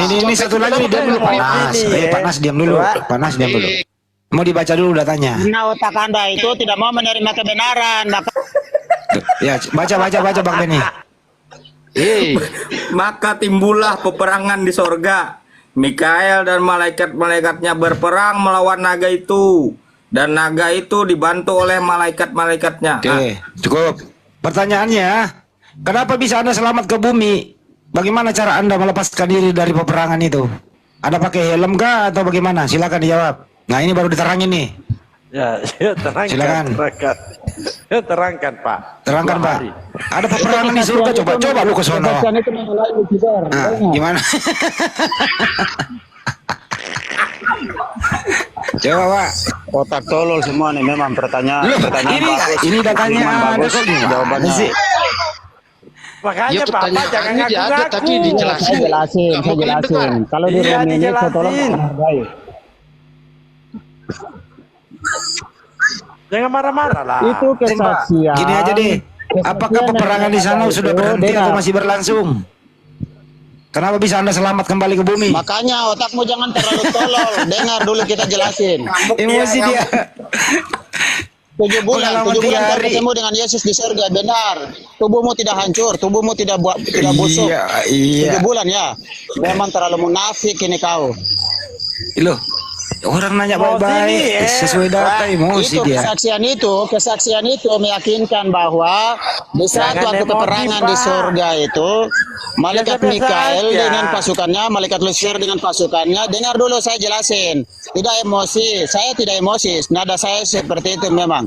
Ini satu lagi nih, diam dulu panas. Panas diam dulu. Panas diam dulu. Mau dibaca dulu datanya. Nah, otak Anda itu tidak mau menerima kebenaran. Maka Ya, baca Bang Beni. Maka timbullah peperangan di sorga. Mikael dan malaikat-malaikatnya berperang melawan naga itu. Dan naga itu dibantu oleh malaikat-malaikatnya. Oke, cukup. Pertanyaannya, kenapa bisa Anda selamat ke bumi? Bagaimana cara Anda melepaskan diri dari peperangan itu? Ada pakai helm kah atau bagaimana? Silakan dijawab. Nah, ini baru diterangin nih. Ya, terangkan. Silakan. Terangkan. Ya, terangkan Pak. Terangkan, 2 Pak. hari. Ada peperangan di surga, coba lu ke sono. itu mengalami Lucifer. Nah, gimana? Coba, Pak. Otak tolol semua nih memang pertanyaan Loh, bagus. ini datanya Firman ada bagus, kok gimana jawabannya. sih? Makanya Ya, Bapak jangan pertanyaannya dia ada, ngaku-ngaku. tapi dijelasin. Saya jelasin, Nggak mau kalian dengar. Kalau di Iya, room ini saya tolong dijelasin. menghargai. Jangan marah-marah lah. Itu kesaksian. Gini aja deh. Apakah peperangan di sana sudah berhenti atau masih berlangsung? Kenapa bisa Anda selamat kembali ke bumi? Makanya otakmu jangan terlalu tolol. Dengar dulu kita jelasin. Emosi dia. 7 bulan Pengalaman 7 bulan 3 kau hari. ketemu dengan Yesus di surga, benar. Tubuhmu tidak hancur, tubuhmu tidak busuk. Iya. 7 bulan ya. Memang terlalu munafik ini kau. Loh, orang nanya Emosi baik-baik nih, sesuai data emosi Itu dia. kesaksian itu meyakinkan bahwa di saat Jangan waktu emosi, peperangan di Pak. surga itu malaikat Biasa-biasa Mikael aja. dengan pasukannya, malaikat Lucifer dengan pasukannya. Dengar dulu saya jelasin. Tidak emosi, saya tidak emosi. Nada saya seperti itu memang.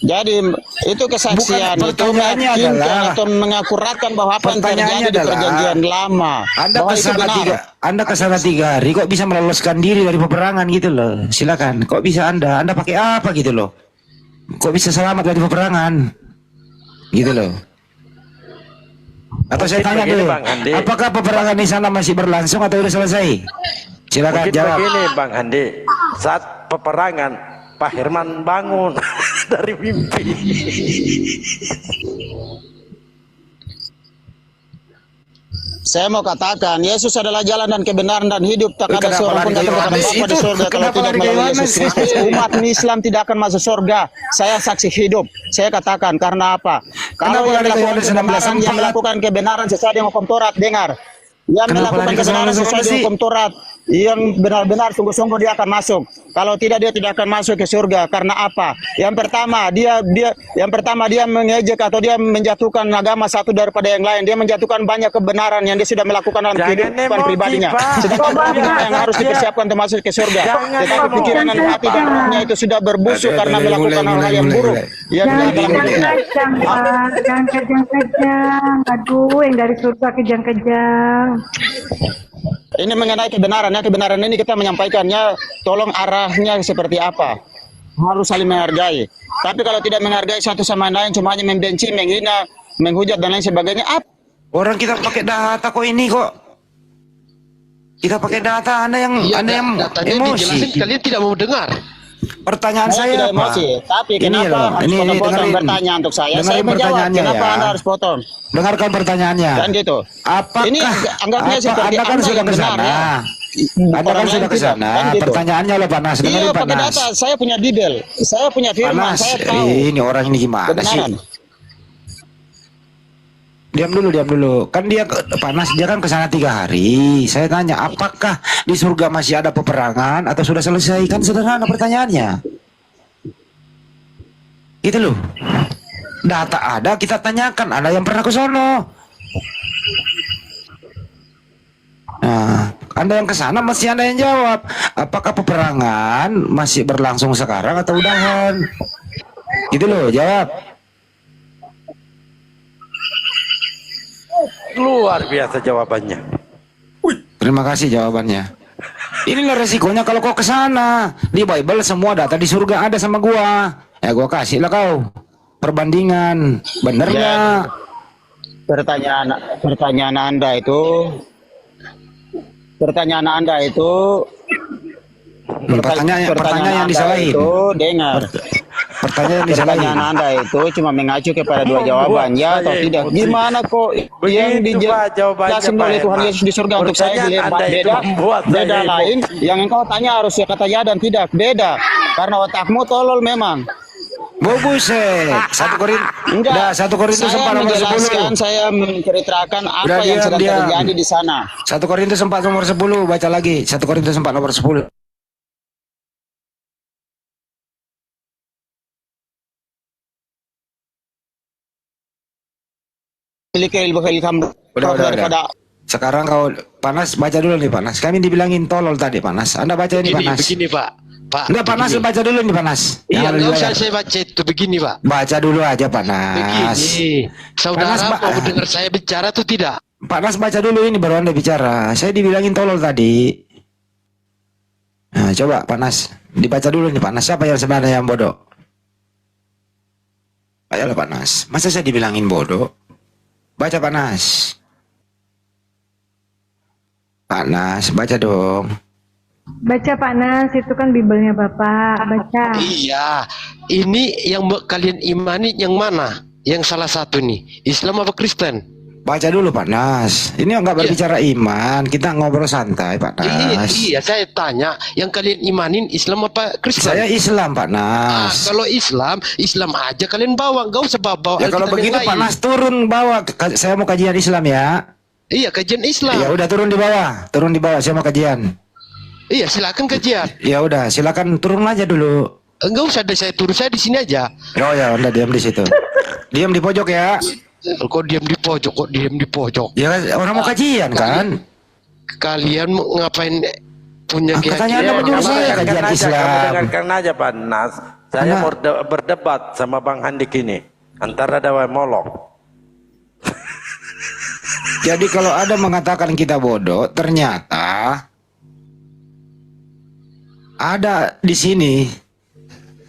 Jadi itu kesaksian Bukan, itu pertanyaannya meyakinkan adalah- atau mengakuratkan bahwa apa yang Pertanyaannya terjadi di adalah, perjanjian lama Anda bahwa itu kesana benar. Anda kesana 3 hari kok bisa meloloskan diri dari peperangan gitu loh. Silakan. Kok bisa Anda pakai apa gitu loh? Kok bisa selamat dari peperangan? Gitu loh. Atau saya Mungkin tanya begini, dulu, Bang Andi. apakah peperangan di sana masih berlangsung atau sudah selesai? Silakan Mungkin jawab. begini Bang Handi, saat peperangan Pak Herman bangun dari mimpi. Saya mau katakan, Yesus adalah jalan dan kebenaran dan hidup. Tak ada Kenapa seorang pun lari ke datang kepada Yohanes Bapa di itu? surga kalau Kenapa tidak lari ke melalui Yohanes Yesus Kristus. itu? Umat Islam tidak akan masuk surga. Saya saksi hidup. Saya katakan, karena apa? Kalau Kenapa yang lari ke melakukan Yohanes kebenaran, 16:4? yang melakukan kebenaran sesuai dengan hukum Taurat, dengar. Yang Kenapa melakukan lari ke kebenaran sana sesuai sih? dengan hukum Taurat, yang benar-benar sungguh-sungguh dia akan masuk. Kalau tidak dia tidak akan masuk ke surga. Karena apa? Yang pertama dia mengejek atau dia menjatuhkan agama satu daripada yang lain. Dia menjatuhkan banyak kebenaran yang dia sudah melakukan dalam Jangan kehidupan emosi, pribadinya. Pak. Sedangkan Coba, kita Pak, yang harus saja. dipersiapkan untuk masuk ke surga. Jangan Tetapi emosi. pikiran dan hati dan rohnya itu sudah berbusuk karena melakukan hal-hal yang buruk. Yang Jangan dalam hidupnya. kejang-kejang, Pak. Jangan kejang-kejang. Aduh, yang dari surga kejang-kejang. Ini mengenai kebenaran. Ya, kebenaran ini kita menyampaikannya. Tolong arahnya seperti apa. Harus saling menghargai. Tapi kalau tidak menghargai satu sama lain, cuma hanya membenci, menghina, menghujat dan lain sebagainya, apa? Orang kita pakai data kok ini kok. Kita pakai data, Anda yang datanya emosi. dijelasin, kalian tidak mau dengar. Pertanyaan Saya saya tidak apa? emosi. Tapi Ini kenapa loh, harus ini potong-potong dengerin. bertanya untuk saya? Saya Dengerin menjawab. pertanyaannya Kenapa ya. Anda harus potong? Dengarkan pertanyaannya. Dan gitu. Apakah Ini anggapnya seperti Anda kan Anda sudah yang ke benar, sana? ya. Anda kan Orang sudah lain ke tidak. sana. Kan gitu. Pertanyaannya lo panas, Iya, dengerin pakai panas. data. Saya punya detail. Saya punya firman. Panas. Saya tahu. Ini orang ini gimana sih? Kebenaran. Diam dulu. Kan dia panas, dia kan ke sana 3 hari. Saya tanya, apakah di surga masih ada peperangan atau sudah selesai? Kan sederhana pertanyaannya. Itu loh. Data ada, kita tanyakan. Ada yang pernah ke sono? Nah, Anda yang ke sana masih Anda yang jawab. Apakah peperangan masih berlangsung sekarang atau udahan? Gitu loh, jawab. Luar biasa jawabannya. Terima kasih jawabannya. Inilah resikonya kalau kau ke sana. Di Bible semua data di surga ada sama gua. Ya gua kasih lah kau perbandingan. Bener Ya. nggak? Pertanyaan Anda itu pertanyaan Pertanyaan yang disalahin. itu dengar. Pertanyaan yang disalahin. Pertanyaan Anda itu cuma mengacu kepada 2 jawaban, ya atau tidak. Gimana kok yang Begitu, Pak, jawabannya, dijelasin Pak oleh Tuhan Herman. Yesus di surga untuk saya Pertanyaan Anda itu beda, membuat saya beda heboh. lain. Yang engkau tanya harus ya kata ya dan tidak, beda. Karena otakmu tolol memang. Buset. 1 Korintus Saya 4 nomor 10. menjelaskan, saya menceritakan apa Udah, yang sedang diam. terjadi di sana. 1 Korintus 4 nomor 10, baca lagi. 1 Korintus 4 nomor 10. Miliki ilmu Udah. daripada Sekarang kau Panas, baca dulu nih Panas. Kami dibilangin tolol tadi Panas. Anda baca ini Panas. Begini Pak. Pak. Enggak Panas, begini. baca dulu nih Panas. Iya, Yang ada di nggak usah layar. saya baca itu begini Pak. Baca dulu aja Panas. Begini, saudara Panas, Pak. mau dengar saya bicara tuh tidak? Panas baca dulu ini baru Anda bicara. Saya dibilangin tolol tadi. Nah, coba Panas, dibaca dulu nih Panas. Siapa yang sebenarnya yang bodoh? Ayolah Panas. Masa saya dibilangin bodoh? Baca Panas. Panas, baca dong. Baca Pak Nas, itu kan Bibelnya Bapak. Baca. Iya, ini yang kalian imani yang mana? Yang salah satu nih, Islam apa Kristen? Baca dulu Pak Nas. Ini enggak berbicara iman, kita ngobrol santai Pak Nas. Iya, saya tanya, yang kalian imanin Islam apa Kristen? Saya Islam Pak Ah, Nas. kalau Islam, Islam aja kalian bawa, nggak usah bawa. Ya kalau Alkitab begitu yang Pak lain. Nas turun bawa. Saya mau kajian Islam ya. Iya, kajian Islam. Ya udah turun di bawah. Turun di bawah, saya mau kajian. Iya, silakan kajian. Ya udah, silakan turun aja dulu. Enggak usah ada saya turun, saya di sini aja. Oh ya, Anda diam di situ. Diam di pojok ya. Kok diam di pojok, kok diam di pojok. Ya kan, orang mau kajian kan. Kalian mau ngapain punya Katanya Anda Ya, menyuruh kamu saya dengarkan kajian aja, Islam. Kamu dengarkan aja Pak Nas. Saya Karena- mau berdebat sama Bang Handik ini. Antara dawa molok. Jadi kalau ada mengatakan kita bodoh, ternyata ada di sini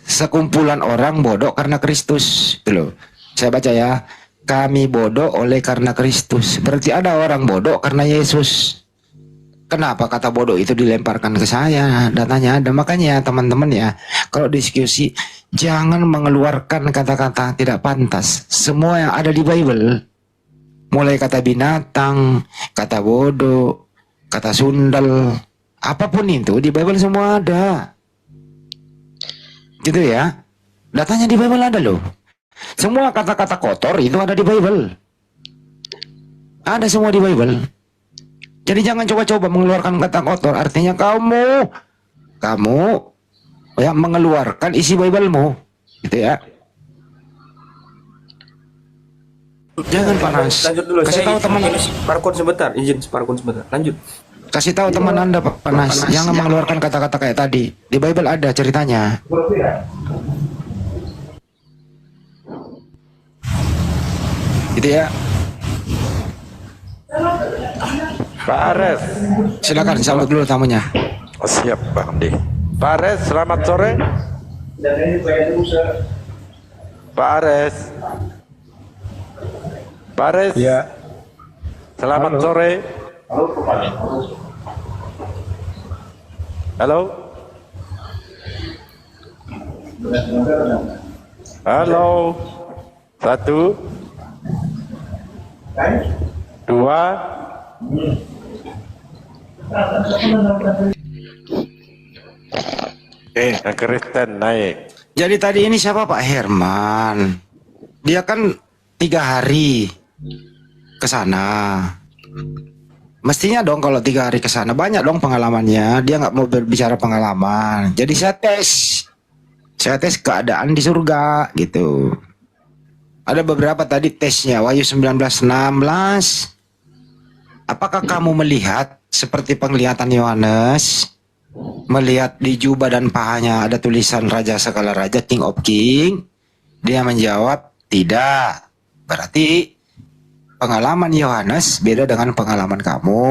sekumpulan orang bodoh karena Kristus. Itu loh. Saya baca ya. Kami bodoh oleh karena Kristus. Berarti ada orang bodoh karena Yesus. Kenapa kata bodoh itu dilemparkan ke saya? Datanya ada. Makanya teman-teman ya, kalau diskusi jangan mengeluarkan kata-kata tidak pantas. Semua yang ada di Bible, mulai kata binatang, kata bodoh, kata sundal, apapun itu di Bible semua ada. Gitu ya. Datanya di Bible ada loh. Semua kata-kata kotor itu ada di Bible. Ada semua di Bible. Jadi jangan coba-coba mengeluarkan kata kotor. Artinya kamu ya mengeluarkan isi Bible-mu. Gitu ya. Jangan panas. Lanjut dulu. Kasih tahu teman. Parkon sebentar, izin parkon sebentar. Lanjut. Kasih tahu teman Anda Pak Panas, jangan mengeluarkan kata-kata kayak tadi. Di Bible ada ceritanya. Gitu ya. Pak Ares. Silakan sambut dulu tamunya. Oh, siap Bang Handik. Pak Ares, selamat sore. Pak Ares. Pak Ares. Ya, Selamat Halo. sore. Halo. Halo. 1 2 yang Kristen naik. Jadi tadi ini siapa Pak Herman? Dia kan 3 hari ke sana. Mestinya dong kalau 3 hari ke sana banyak dong pengalamannya. Dia nggak mau berbicara pengalaman. Jadi saya tes keadaan di surga gitu. Ada beberapa tadi tesnya. Wahyu 19:16. Apakah kamu melihat seperti penglihatan Yohanes? Melihat di jubah dan pahanya ada tulisan Raja segala raja, King of King? Dia menjawab, tidak. Berarti pengalaman Yohanes beda dengan pengalaman kamu.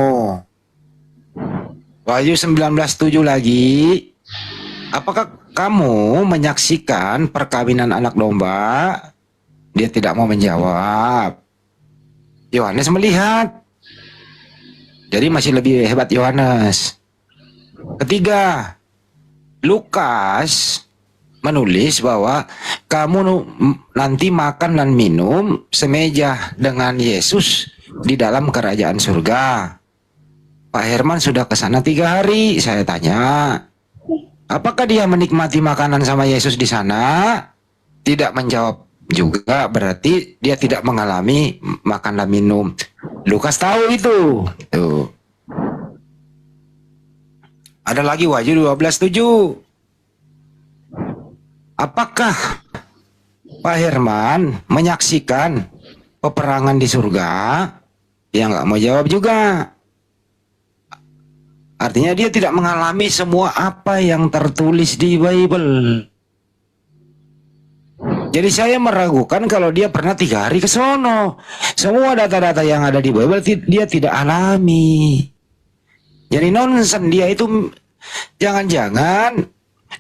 Wahyu 19:7 lagi. Apakah kamu menyaksikan perkawinan anak domba? Dia tidak mau menjawab. Yohanes melihat. Jadi masih lebih hebat Yohanes. Ketiga, Lukas menulis bahwa kamu nanti makan dan minum semeja dengan Yesus di dalam kerajaan surga. Pak Herman sudah ke sana 3 hari. Saya tanya, apakah dia menikmati makanan sama Yesus di sana? Tidak menjawab juga, berarti dia tidak mengalami makan dan minum. Lukas tahu itu. Tuh. Ada lagi Wahyu 12:7. Apakah Pak Herman menyaksikan peperangan di surga? Dia nggak mau jawab juga. Artinya dia tidak mengalami semua apa yang tertulis di Bible. Jadi saya meragukan kalau dia pernah 3 hari ke sono. Semua data-data yang ada di Bible dia tidak alami. Jadi nonsen dia itu. Jangan-jangan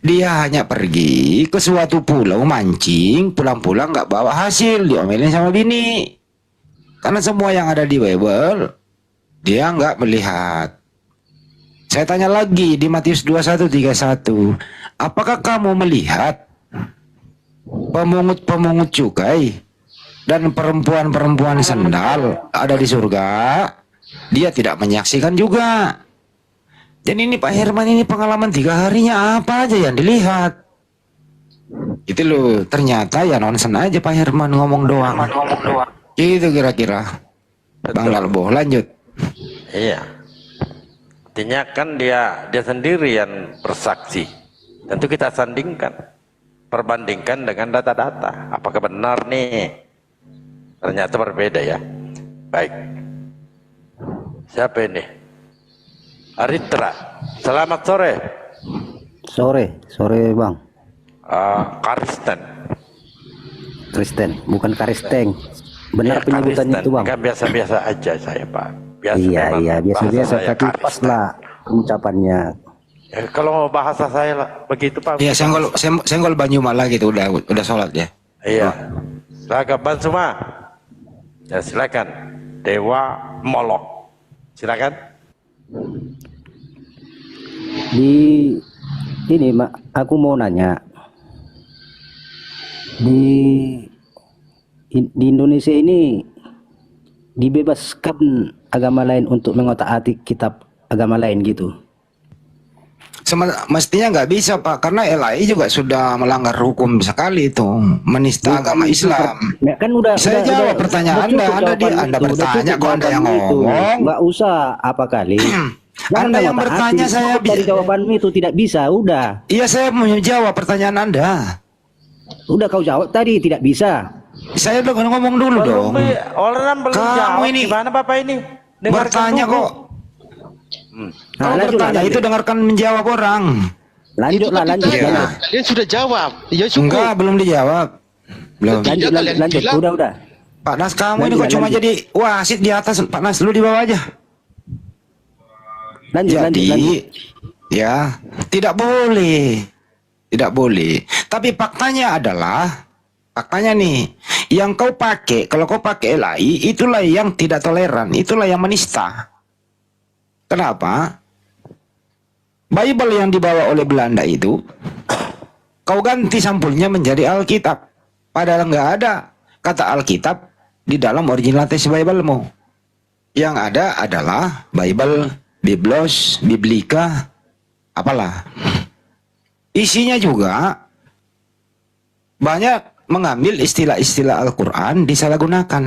dia hanya pergi ke suatu pulau mancing, pulang-pulang nggak bawa hasil, diomelin sama bini. Karena semua yang ada di Bible dia nggak melihat. Saya tanya lagi di Matius 21:31, apakah kamu melihat pemungut-pemungut cukai dan perempuan-perempuan sendal ada di surga? Dia tidak menyaksikan juga. Dan ini Pak Herman ini pengalaman 3 harinya apa aja yang dilihat? Itu loh, ternyata ya nonsen aja Pak Herman ngomong doang. Itu kira-kira. Bang Lalbo, lanjut. Iya. Artinya kan dia sendiri yang bersaksi. Tentu kita sandingkan, perbandingkan dengan data-data. Apakah benar nih? Ternyata berbeda ya. Baik. Siapa ini? Aritra, selamat sore. Sore bang. Kristen, bukan Karisteng. Benar ya, penyebutannya itu bang. Enggak biasa-biasa aja saya Pak. Biasa Iya biasa-biasa tapi pas lah ucapannya. Ya, kalau bahasa saya lah begitu Pak. Ya senggol Banyumala gitu udah sholat ya. Iya. Silakan Ban semua. Ya silakan. Dewa Molok. Silakan. Di ini aku mau nanya, di Indonesia ini dibebaskan agama lain untuk mengotak-atik kitab agama lain gitu? Mestinya nggak bisa Pak, karena LAI juga sudah melanggar hukum sekali itu, menista agama Islam. Kan udah. Saya jawab pertanyaan Anda bertanya kok Anda yang ngomong. Nggak usah apa kali. Anda yang bertanya, saya dari jawabanmu itu tidak bisa, udah. Iya, saya mau jawab pertanyaan Anda. Udah kau jawab tadi tidak bisa. Saya udah ngomong dulu dong. Orang belum jawab. Ini gimana Bapak ini? Bertanya kok. Kalau bertanya itu dengarkan menjawab orang. Lanjut. Ya. Kalian sudah jawab. Ya cukup. Enggak, belum dijawab. Belum. Lanjut. Udah. Pak Nas, kamu ini kok cuma jadi wasit di atas. Pak Nas, lu di bawah aja. Lanjut. Ya, tidak boleh. Tidak boleh. Tapi faktanya nih, yang kau pakai, kalau kau pakai LAI, itulah yang tidak toleran, itulah yang menista. Kenapa? Bible yang dibawa oleh Belanda itu, kau ganti sampulnya menjadi Alkitab. Padahal nggak ada kata Alkitab di dalam original teks Bible-mu. Yang ada adalah Bible, Biblos, Biblika, apalah. Isinya juga banyak mengambil istilah-istilah Al-Quran disalahgunakan.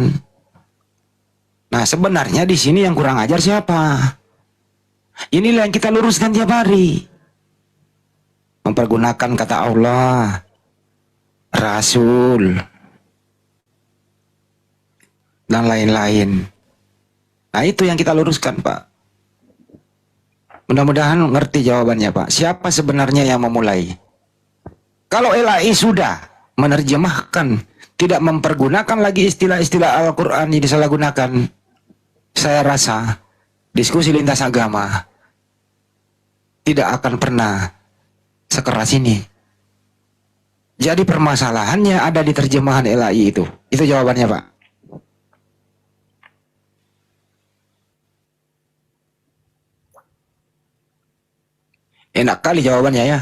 Nah, sebenarnya di sini yang kurang ajar siapa? Inilah yang kita luruskan tiap hari. Mempergunakan kata Allah, Rasul, dan lain-lain. Nah, itu yang kita luruskan, Pak. Mudah-mudahan ngerti jawabannya, Pak. Siapa sebenarnya yang memulai? Kalau LAI sudah menerjemahkan, tidak mempergunakan lagi istilah-istilah Al-Quran yang disalahgunakan, saya rasa diskusi lintas agama tidak akan pernah sekeras ini. Jadi permasalahannya ada di terjemahan LAI itu. Itu jawabannya, Pak. Enak kali jawabannya ya.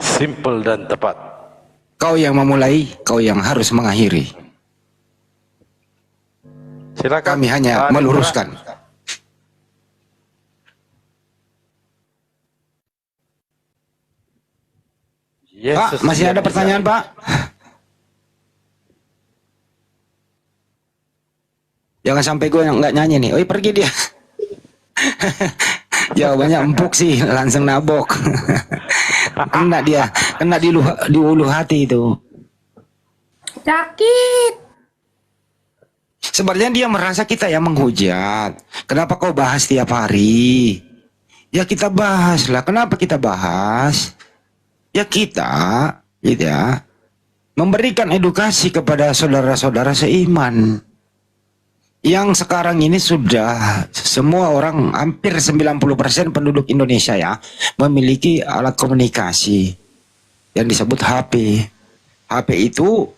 Simple dan tepat. Kau yang memulai, kau yang harus mengakhiri. Silakan. Kami hanya Pak meluruskan. Pak, Yesus masih ada yang pertanyaan, bisa. Pak? Jangan sampai gue yang nggak nyanyi nih. Oi, pergi dia. Jawabannya empuk sih, langsung nabok. Kena dia, kena di ulu hati itu. Sakit. Sebenarnya dia merasa kita yang menghujat. Kenapa kau bahas tiap hari? Ya kita bahas lah. Kenapa kita bahas? Ya kita, gitu ya, memberikan edukasi kepada saudara-saudara seiman. Yang sekarang ini sudah semua orang, hampir 90% penduduk Indonesia ya, memiliki alat komunikasi yang disebut HP. HP itu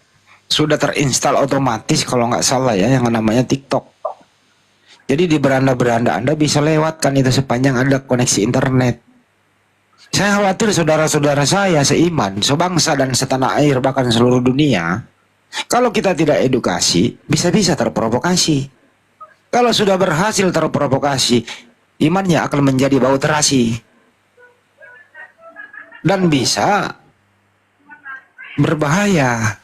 sudah terinstal otomatis kalau nggak salah ya, yang namanya TikTok. Jadi di beranda-beranda Anda bisa lewatkan itu sepanjang ada koneksi internet. Saya khawatir saudara-saudara saya seiman, sebangsa dan setanah air, bahkan seluruh dunia, kalau kita tidak edukasi, bisa-bisa terprovokasi. Kalau sudah berhasil terprovokasi, imannya akan menjadi bau terasi. Dan bisa berbahaya,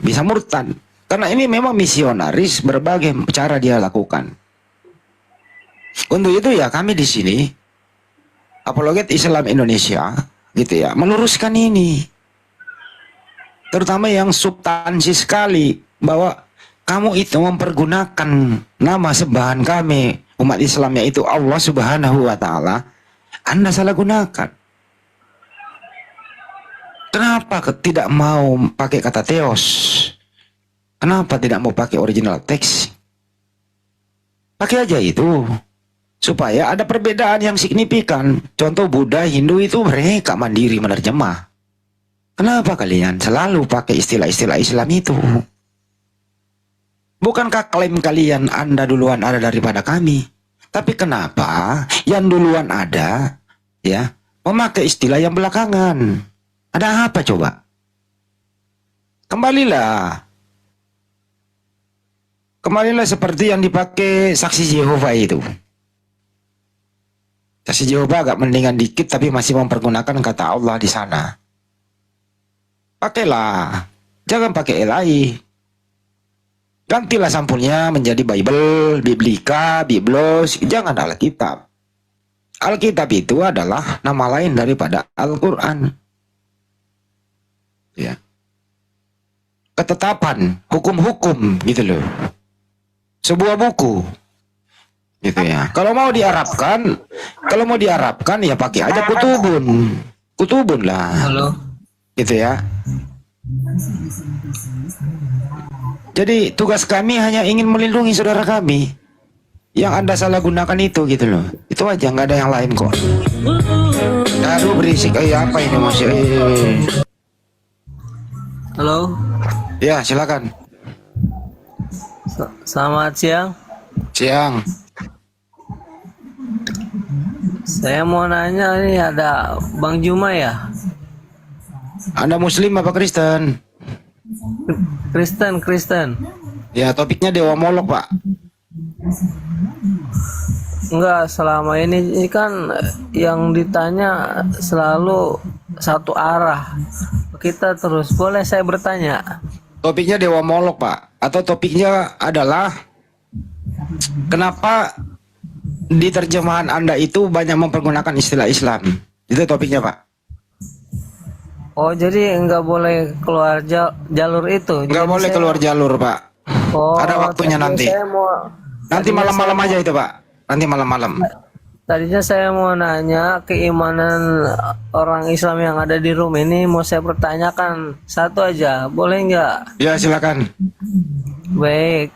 bisa murtad. Karena ini memang misionaris, berbagai cara dia lakukan. Untuk itu ya kami di sini, Apologet Islam Indonesia, gitu ya, meluruskan ini. Terutama yang substansi sekali, bahwa kamu itu mempergunakan nama sembahan kami, umat Islam, yaitu Allah Subhanahu wa Ta'ala, Anda salah gunakan. Kenapa tidak mau pakai kata Theos? Kenapa tidak mau pakai original teks? Pakai aja itu, supaya ada perbedaan yang signifikan. Contoh Buddha, Hindu itu mereka mandiri menerjemah. Kenapa kalian selalu pakai istilah-istilah Islam itu? Bukankah klaim kalian Anda duluan ada daripada kami? Tapi kenapa yang duluan ada, ya, memakai istilah yang belakangan? Ada apa coba? Kembalilah seperti yang dipakai saksi Yehova itu. Saksi Yehova agak mendingan dikit, tapi masih mempergunakan kata Allah di sana. Pakailah, jangan pakai LAI. Gantilah sampulnya menjadi Bible, Biblika, Biblos, jangan Alkitab. Alkitab itu adalah nama lain daripada Al-Quran. Ya. Ketetapan, hukum-hukum gitu loh. Sebuah buku. Gitu ya. Kalau mau diarabkan ya pakai aja kutubun. Kutubun lah. Halo. Gitu ya. Jadi tugas kami hanya ingin melindungi saudara kami. Yang Anda salah gunakan itu gitu loh. Itu aja, nggak ada yang lain kok. Aduh berisik, apa ini masih? Halo. Ya silakan. Selamat siang. Siang. Saya mau nanya, ini ada Bang Juma ya? Anda Muslim apa Kristen? Kristen. Ya topiknya Dewa Molok Pak. Enggak, selama ini kan yang ditanya selalu satu arah. Kita terus, boleh saya bertanya? Topiknya Dewa Molok Pak. atau topiknya adalah kenapa di terjemahan Anda itu banyak mempergunakan istilah Islam. Itu topiknya, Pak. Oh, jadi nggak boleh keluar jalur itu. Nggak Jadi boleh saya- keluar jalur, Pak. Oh, Ada waktunya tadinya nanti. saya Nanti tadinya malam-malam saya aja itu, Pak. Nanti malam-malam. Tadinya saya mau nanya keimanan orang Islam yang ada di room ini, mau saya pertanyakan satu aja, boleh nggak? Ya, silakan. Baik.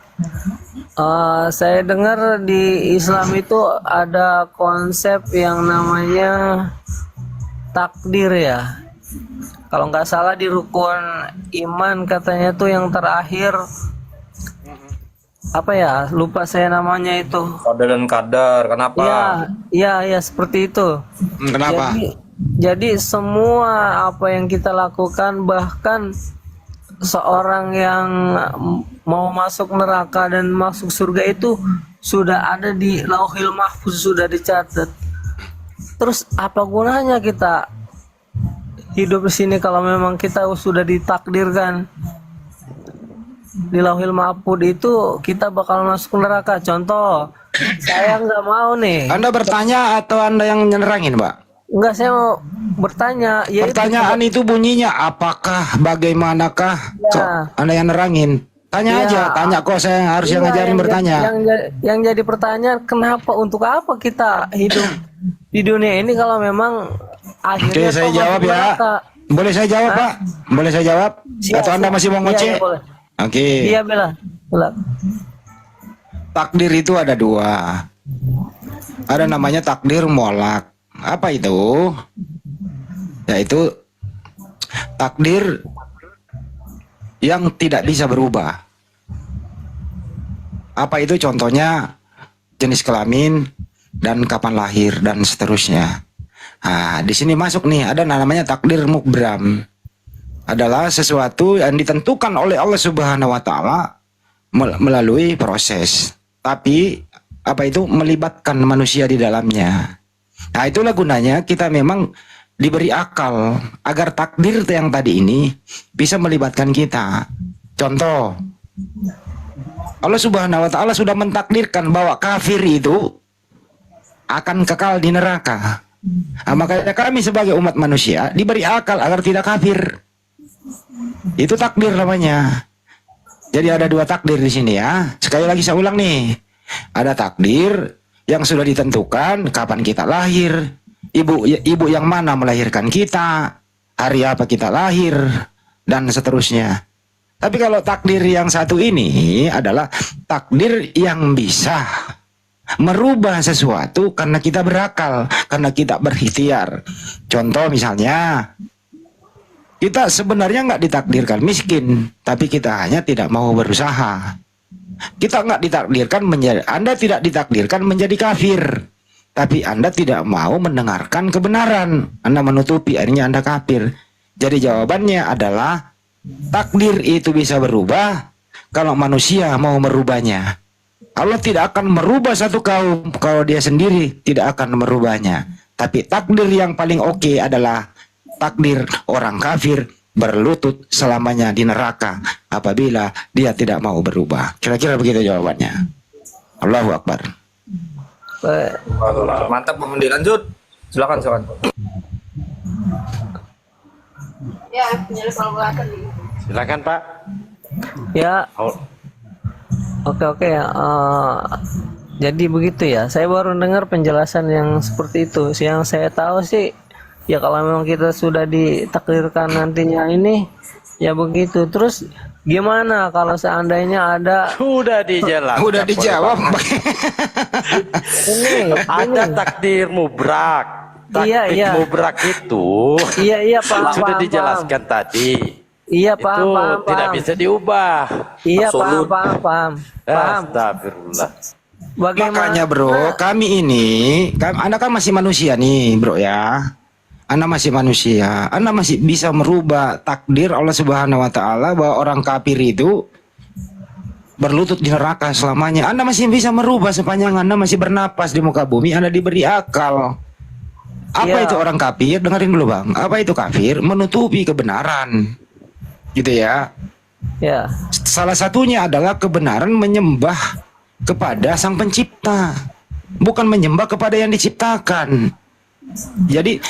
Saya dengar di Islam itu ada konsep yang namanya takdir ya. Kalau nggak salah di rukun iman katanya tuh yang terakhir apa ya? Lupa saya namanya itu. Qadar dan kadar. Kenapa? Iya, seperti itu. Kenapa? Jadi semua apa yang kita lakukan, bahkan seorang yang mau masuk neraka dan masuk surga itu sudah ada di Lauhil Mahfuz, sudah dicatat. Terus apa gunanya kita hidup di sini kalau memang kita sudah ditakdirkan di Lauhil Mahfuz itu kita bakal masuk neraka? Contoh, saya nggak mau nih. Anda bertanya atau Anda yang nyerangin, Pak? Enggak, saya mau bertanya. Yaitu Pertanyaan itu bunyinya apakah, bagaimanakah? Ya. Kok Anda yang nerangin? Tanya Iya. aja, tanya kok saya harus yang Iya, ngajarin bertanya. Yang jadi pertanyaan, kenapa, untuk apa kita hidup di dunia ini kalau memang akhirnya Oke, saya kok jawab masuk ya. neraka? Boleh saya jawab, Pak? Boleh saya jawab? Siap, Atau Anda siap. masih mau Iya, ngoceh? iya, boleh. Oke. Iya, Bella. Takdir itu ada dua. Ada namanya takdir mutlak. Apa itu? Yaitu takdir yang tidak bisa berubah. Apa itu? Contohnya jenis kelamin dan kapan lahir dan seterusnya. Nah, di sini masuk nih, ada namanya takdir mukbram. Adalah sesuatu yang ditentukan oleh Allah Subhanahu wa taala melalui proses. Tapi apa itu? Melibatkan manusia di dalamnya. Nah, itulah gunanya kita memang diberi akal agar takdir yang tadi ini bisa melibatkan kita. Contoh, Allah Subhanahu wa taala sudah mentakdirkan bahwa kafir itu akan kekal di neraka. Nah, makanya kami sebagai umat manusia diberi akal agar tidak kafir. Itu takdir namanya. Jadi ada dua takdir di sini ya. Sekali lagi saya ulang nih. Ada takdir yang sudah ditentukan kapan kita lahir, ibu yang mana melahirkan kita, hari apa kita lahir, dan seterusnya. Tapi kalau takdir yang satu ini adalah takdir yang bisa merubah sesuatu karena kita berakal, karena kita berikhtiar. Contoh misalnya, kita sebenarnya nggak ditakdirkan miskin, tapi kita hanya tidak mau berusaha. Kita nggak ditakdirkan menjadi, Anda tidak ditakdirkan menjadi kafir, tapi Anda tidak mau mendengarkan kebenaran, Anda menutupi, akhirnya Anda kafir. Jadi jawabannya adalah takdir itu bisa berubah kalau manusia mau merubahnya. Allah tidak akan merubah satu kaum kalau dia sendiri tidak akan merubahnya. Tapi takdir yang paling oke adalah takdir orang kafir berlutut selamanya di neraka apabila dia tidak mau berubah. Kira-kira begitu jawabannya. Allahu Akbar. Mantap, Pak Mendi. Lanjut. Silakan. Silakan Pak. Ya. Oke ya. Jadi begitu ya. Saya baru dengar penjelasan yang seperti itu. Yang saya tahu sih, ya kalau memang kita sudah ditakdirkan nantinya ini, ya begitu. Terus gimana kalau seandainya ada Sudah dijelaskan. Udah dijawab. ini Ada takdir mubrak. Iya, Takdir iya. mubrak itu Iya paham. sudah paham, dijelaskan tadi. Iya Itu paham. tidak bisa diubah. Iya Absolut. paham. Astagfirullah. Bagaimana? Makanya bro, kami ini, Anda kan masih manusia nih bro ya. Anda masih manusia, Anda masih bisa merubah takdir Allah Subhanahu wa taala bahwa orang kafir itu berlutut di neraka selamanya. Anda masih bisa merubah sepanjang Anda masih bernapas di muka bumi, Anda diberi akal. Apa Iya. itu orang kafir? Dengerin dulu Bang. Apa itu kafir? Menutupi kebenaran. Gitu ya. Ya. Salah satunya adalah kebenaran menyembah kepada Sang Pencipta, bukan menyembah kepada yang diciptakan. Jadi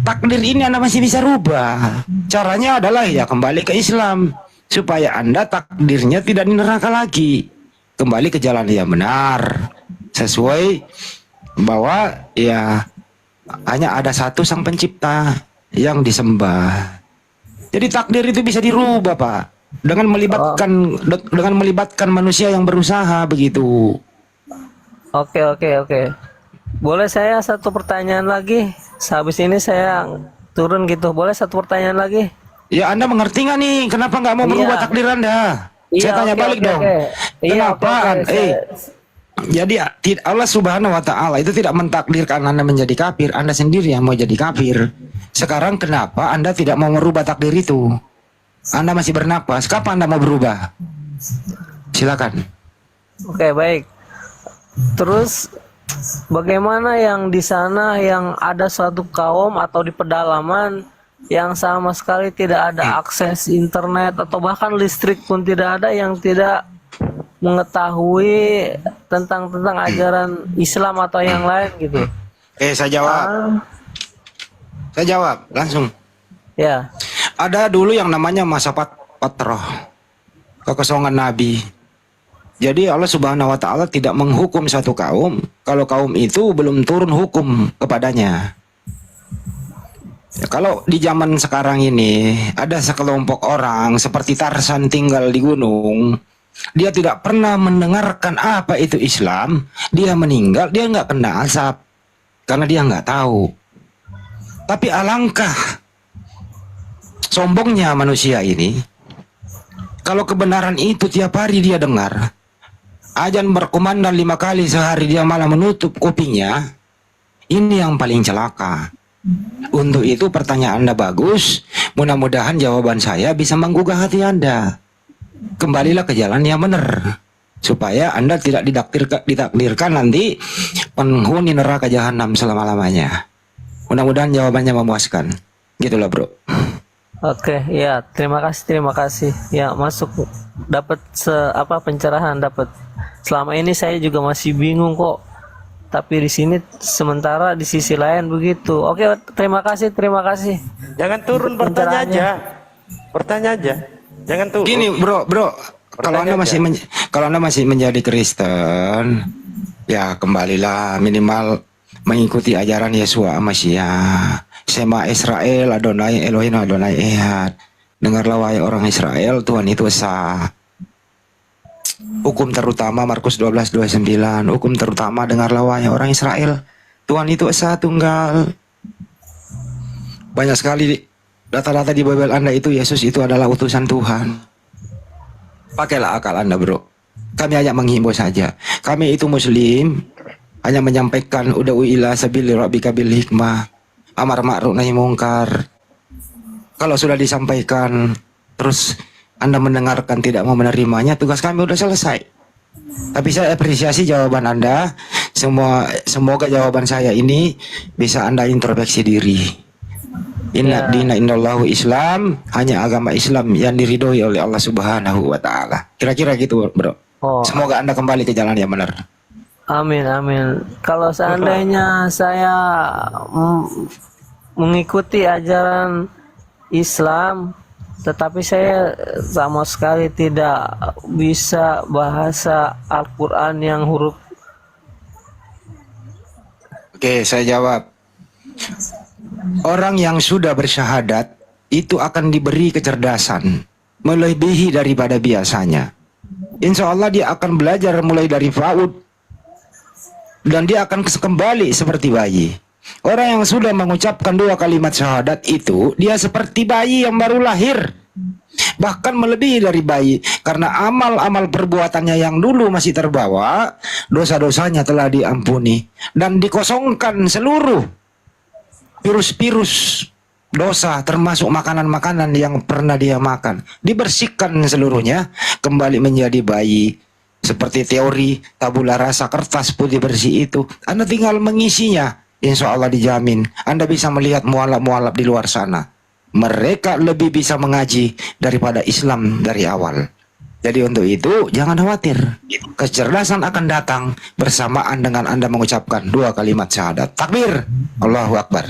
takdir ini Anda masih bisa rubah. Caranya adalah ya kembali ke Islam, supaya Anda takdirnya tidak di neraka lagi. Kembali ke jalan yang benar, sesuai bahwa ya hanya ada satu Sang Pencipta yang disembah. Jadi takdir itu bisa dirubah, Pak, dengan melibatkan manusia yang berusaha begitu. Oke. Boleh saya satu pertanyaan lagi? Sehabis ini saya turun gitu. Boleh satu pertanyaan lagi? Ya, Anda mengerti nggak nih? Kenapa nggak mau Iya. merubah takdir Anda? Iya, Saya tanya oke, balik oke, dong. oke. Iya, Kenapa? oke. Jadi Allah Subhanahu Wa Taala itu tidak mentakdirkan Anda menjadi kafir. Anda sendiri yang mau jadi kafir. Sekarang kenapa Anda tidak mau merubah takdir itu? Anda masih bernapas. Kapan Anda mau berubah? Silakan. Oke, baik. Terus bagaimana yang di sana yang ada suatu kaum atau di pedalaman yang sama sekali tidak ada akses internet atau bahkan listrik pun tidak ada, yang tidak mengetahui tentang ajaran Islam atau yang lain gitu? Saya jawab. Saya jawab langsung. Ya. Ada dulu yang namanya masa patroh, kekosongan Nabi. Jadi Allah Subhanahu Wa Taala tidak menghukum satu kaum kalau kaum itu belum turun hukum kepadanya. Ya, kalau di zaman sekarang ini ada sekelompok orang seperti Tarsan tinggal di gunung, dia tidak pernah mendengarkan apa itu Islam, dia meninggal, dia nggak kena azab karena dia nggak tahu. Tapi alangkah sombongnya manusia ini, kalau kebenaran itu tiap hari dia dengar, azan berkumandang 5 kali sehari, dia malah menutup kupingnya. Ini yang paling celaka. Untuk itu pertanyaan Anda bagus. Mudah-mudahan jawaban saya bisa menggugah hati Anda. Kembalilah ke jalan yang benar, supaya Anda tidak ditakdirkan nanti penghuni neraka jahanam selama-lamanya. Mudah-mudahan jawabannya memuaskan. Gitulah, bro. Oke, ya, terima kasih. Ya, masuk dapat pencerahan dapat. Selama ini saya juga masih bingung kok. Tapi di sini sementara di sisi lain begitu. Oke, terima kasih. Jangan turun, bertanya aja. Jangan turun. Gini, bro, kalau Anda masih menjadi Kristen, ya kembalilah minimal mengikuti ajaran Yesua Masiah. Sema Israel, Adonai Elohim Adonai Ehad. Dengarlah wahai orang Israel, Tuhan itu esa. Hukum terutama Markus 12:29. Hukum terutama, dengarlah wahai orang Israel, Tuhan itu esa tunggal. Banyak sekali data-data di Bible Anda itu Yesus itu adalah utusan Tuhan. Pakailah akal Anda, bro. Kami hanya menghimbau saja. Kami itu Muslim, hanya menyampaikan ud'u ila sabili rabbika bil hikmah, amar ma'ruf nahi mungkar. Kalau sudah disampaikan terus Anda mendengarkan tidak mau menerimanya, tugas kami sudah selesai. Tapi saya apresiasi jawaban Anda. Semoga jawaban saya ini bisa Anda introspeksi diri. Inna dina indallahu Islam, hanya agama Islam yang diridhoi oleh Allah Subhanahu Wa Taala. Kira-kira gitu, bro. Semoga Anda kembali ke jalan yang benar. Amin. Kalau seandainya saya mengikuti ajaran Islam, tetapi saya sama sekali tidak bisa bahasa Al-Quran yang huruf. Oke, saya jawab. Orang yang sudah bersyahadat itu akan diberi kecerdasan melebihi daripada biasanya. Insya Allah dia akan belajar mulai dari PAUD dan dia akan kembali seperti bayi. Orang yang sudah mengucapkan 2 kalimat syahadat itu, dia seperti bayi yang baru lahir. Bahkan melebihi dari bayi. Karena amal-amal perbuatannya yang dulu masih terbawa, dosa-dosanya telah diampuni. Dan dikosongkan seluruh virus-virus dosa, termasuk makanan-makanan yang pernah dia makan. Dibersihkan seluruhnya, kembali menjadi bayi. Seperti teori tabula rasa, kertas putih bersih itu. Anda tinggal mengisinya. Insya Allah dijamin Anda bisa melihat mualaf-mualaf di luar sana. mereka lebih bisa mengaji daripada Islam dari awal. Jadi untuk itu jangan khawatir. Kecerdasan akan datang bersamaan dengan Anda mengucapkan 2 kalimat syahadat. Takbir, Allahu Akbar.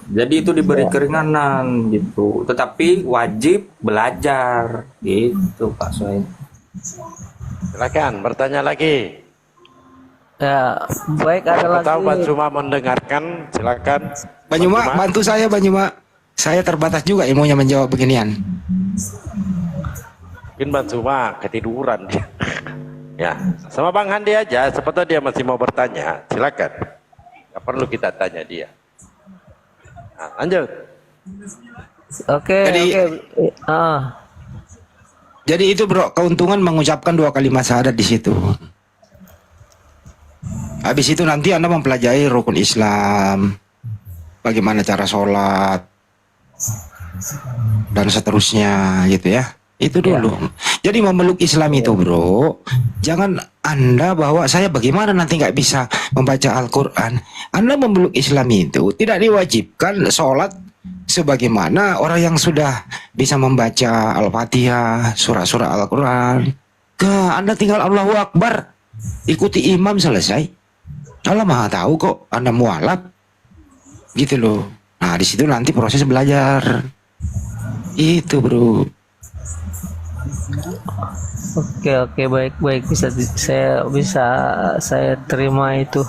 Jadi itu diberi keringanan gitu, tetapi wajib belajar gitu Pak Soe. Silakan bertanya lagi. Ya, baik, ada Tahu lagi. Cuma mendengarkan, silakan. Banyuma, bantu saya Banyuma. Saya terbatas juga ilmunya menjawab beginian. Mungkin Bang Cuma ketiduran dia. Ya, sama Bang Handi aja. Siapa tahu dia masih mau bertanya. Silakan. Gak perlu kita tanya dia. Nah, lanjut. Oke, Jadi- oke. Jadi itu bro, keuntungan mengucapkan 2 kalimat syahadat di situ. Habis itu nanti Anda mempelajari rukun Islam, bagaimana cara sholat, dan seterusnya gitu ya. Itu dulu. Jadi memeluk Islam itu bro, jangan Anda bawa saya bagaimana nanti nggak bisa membaca Al-Quran. Anda memeluk Islam itu tidak diwajibkan sholat sebagaimana orang yang sudah bisa membaca Al-Fatihah, surah-surah Al-Quran. Anda tinggal Allahu Akbar, ikuti imam, selesai. Allah Maha tahu kok Anda mualaf gitu loh. Nah di situ nanti proses belajar itu bro. Oke, baik, saya terima itu.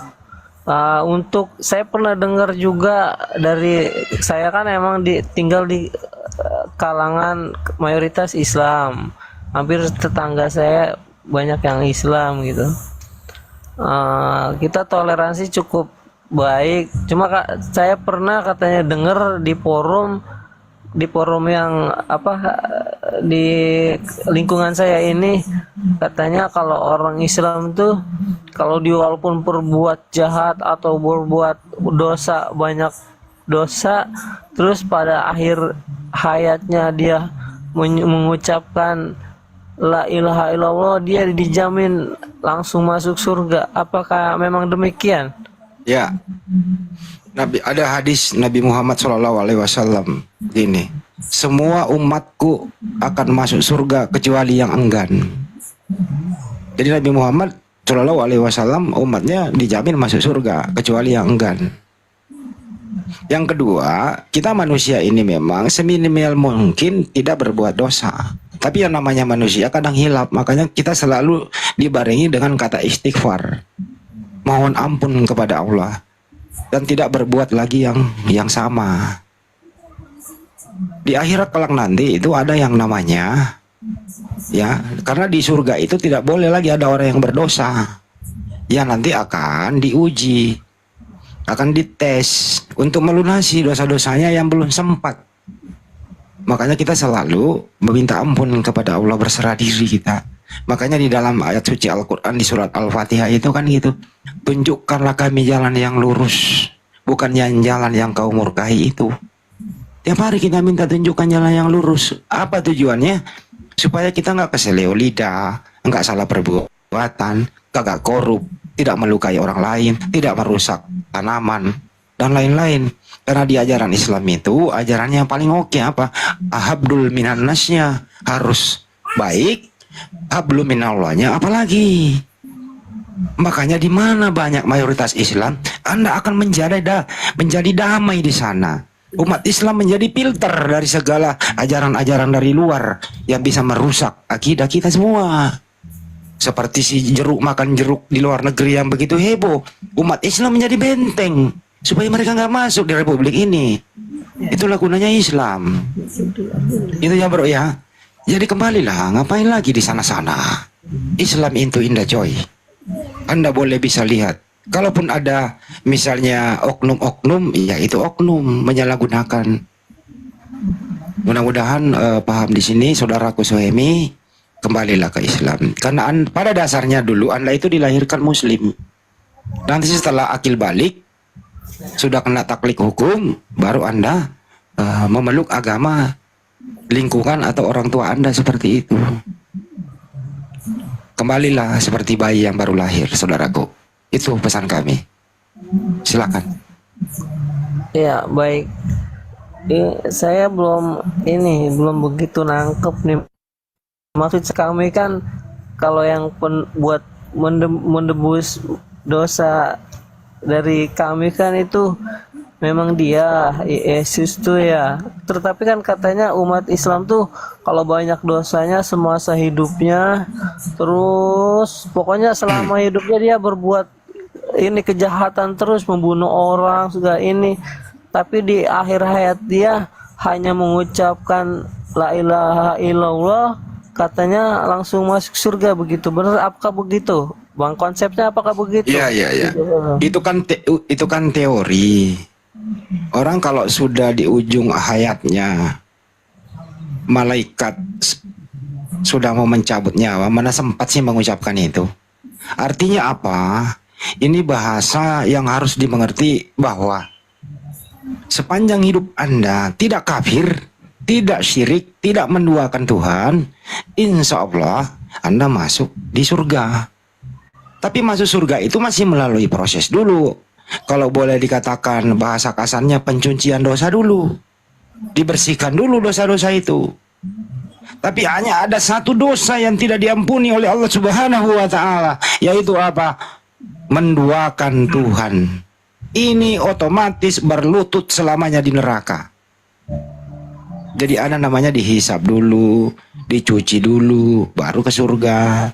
Untuk saya pernah dengar juga dari, saya kan emang tinggal di kalangan mayoritas Islam, hampir tetangga saya banyak yang Islam gitu. Kita toleransi cukup baik, cuma saya pernah katanya dengar di forum yang di lingkungan saya ini, katanya kalau orang Islam tuh kalau dia walaupun berbuat jahat atau berbuat dosa, banyak dosa, terus pada akhir hayatnya dia mengucapkan la ilaha illallah, dia dijamin langsung masuk surga. Apakah memang demikian? Ya, ada hadis Nabi Muhammad SAW gini, semua umatku akan masuk surga kecuali yang enggan. Jadi Nabi Muhammad SAW umatnya dijamin masuk surga kecuali yang enggan. Yang kedua, kita manusia ini memang seminimal mungkin tidak berbuat dosa. Tapi yang namanya manusia kadang hilap, makanya kita selalu dibarengi dengan kata istighfar, mohon ampun kepada Allah, dan tidak berbuat lagi yang sama. Di akhirat kelak nanti itu ada yang namanya, ya, karena di surga itu tidak boleh lagi ada orang yang berdosa. Ya nanti akan diuji, akan dites untuk melunasi dosa-dosanya yang belum sempat. Makanya kita selalu meminta ampun kepada Allah, berserah diri kita. Makanya di dalam ayat suci Al-Quran di surat Al-Fatihah itu kan gitu, tunjukkanlah kami jalan yang lurus, bukan jalan yang kau murkai itu. Tiap hari kita minta tunjukkan jalan yang lurus. Apa tujuannya? Supaya kita nggak keseleo lidah, nggak salah perbuatan, kagak korup, tidak melukai orang lain, tidak merusak tanaman, dan lain-lain. Karena di ajaran Islam itu, ajarannya yang paling oke apa? Ahabdul minan nasnya harus baik, hablum minallahnya apalagi. Makanya di mana banyak mayoritas Islam, Anda akan menjadi damai di sana. Umat Islam menjadi filter dari segala ajaran-ajaran dari luar yang bisa merusak akidah kita semua. Seperti si jeruk makan jeruk di luar negeri yang begitu heboh, umat Islam menjadi benteng supaya mereka nggak masuk di republik ini. Itulah gunanya Islam. Itu ya bro ya. Jadi kembalilah, ngapain lagi di sana-sana? Islam itu indah coy. Anda boleh bisa lihat. Kalaupun ada misalnya oknum-oknum, ya itu oknum menyalahgunakan. Mudah-mudahan paham di sini saudaraku Sohemi, kembalilah ke Islam. Karena pada dasarnya dulu Anda itu dilahirkan Muslim. Nanti setelah akil balik, sudah kena taklik hukum, baru Anda memeluk agama, lingkungan atau orang tua Anda seperti itu. Kembalilah seperti bayi yang baru lahir, saudaraku. Itu pesan kami. Silakan. Ya, baik. Saya belum begitu nangkep nih. Maksud kami kan kalau yang buat mendebus dosa dari kami kan itu memang dia Yesus tuh ya. Tetapi kan katanya umat Islam tuh kalau banyak dosanya semasa hidupnya, terus pokoknya selama hidupnya dia berbuat ini kejahatan terus, membunuh orang segala ini. Tapi di akhir hayat dia hanya mengucapkan la ilaha illallah, katanya langsung masuk surga begitu. Benar apakah begitu, Bang? Konsepnya apakah begitu? Iya, iya, iya. Itu kan teori. Orang kalau sudah di ujung hayatnya, malaikat sudah mau mencabut nyawa, mana sempat sih mengucapkan itu? Artinya apa? Ini bahasa yang harus dimengerti bahwa sepanjang hidup Anda tidak kafir, tidak syirik, tidak menduakan Tuhan, insya Allah Anda masuk di surga. Tapi masuk surga itu masih melalui proses dulu. Kalau boleh dikatakan bahasa kasarnya, pencucian dosa dulu. Dibersihkan dulu dosa-dosa itu. Tapi hanya ada satu dosa yang tidak diampuni oleh Allah Subhanahu wa Ta'ala, yaitu apa? Menduakan Tuhan. Ini otomatis berlutut selamanya di neraka. Jadi Anda namanya dihisap dulu, dicuci dulu, baru ke surga.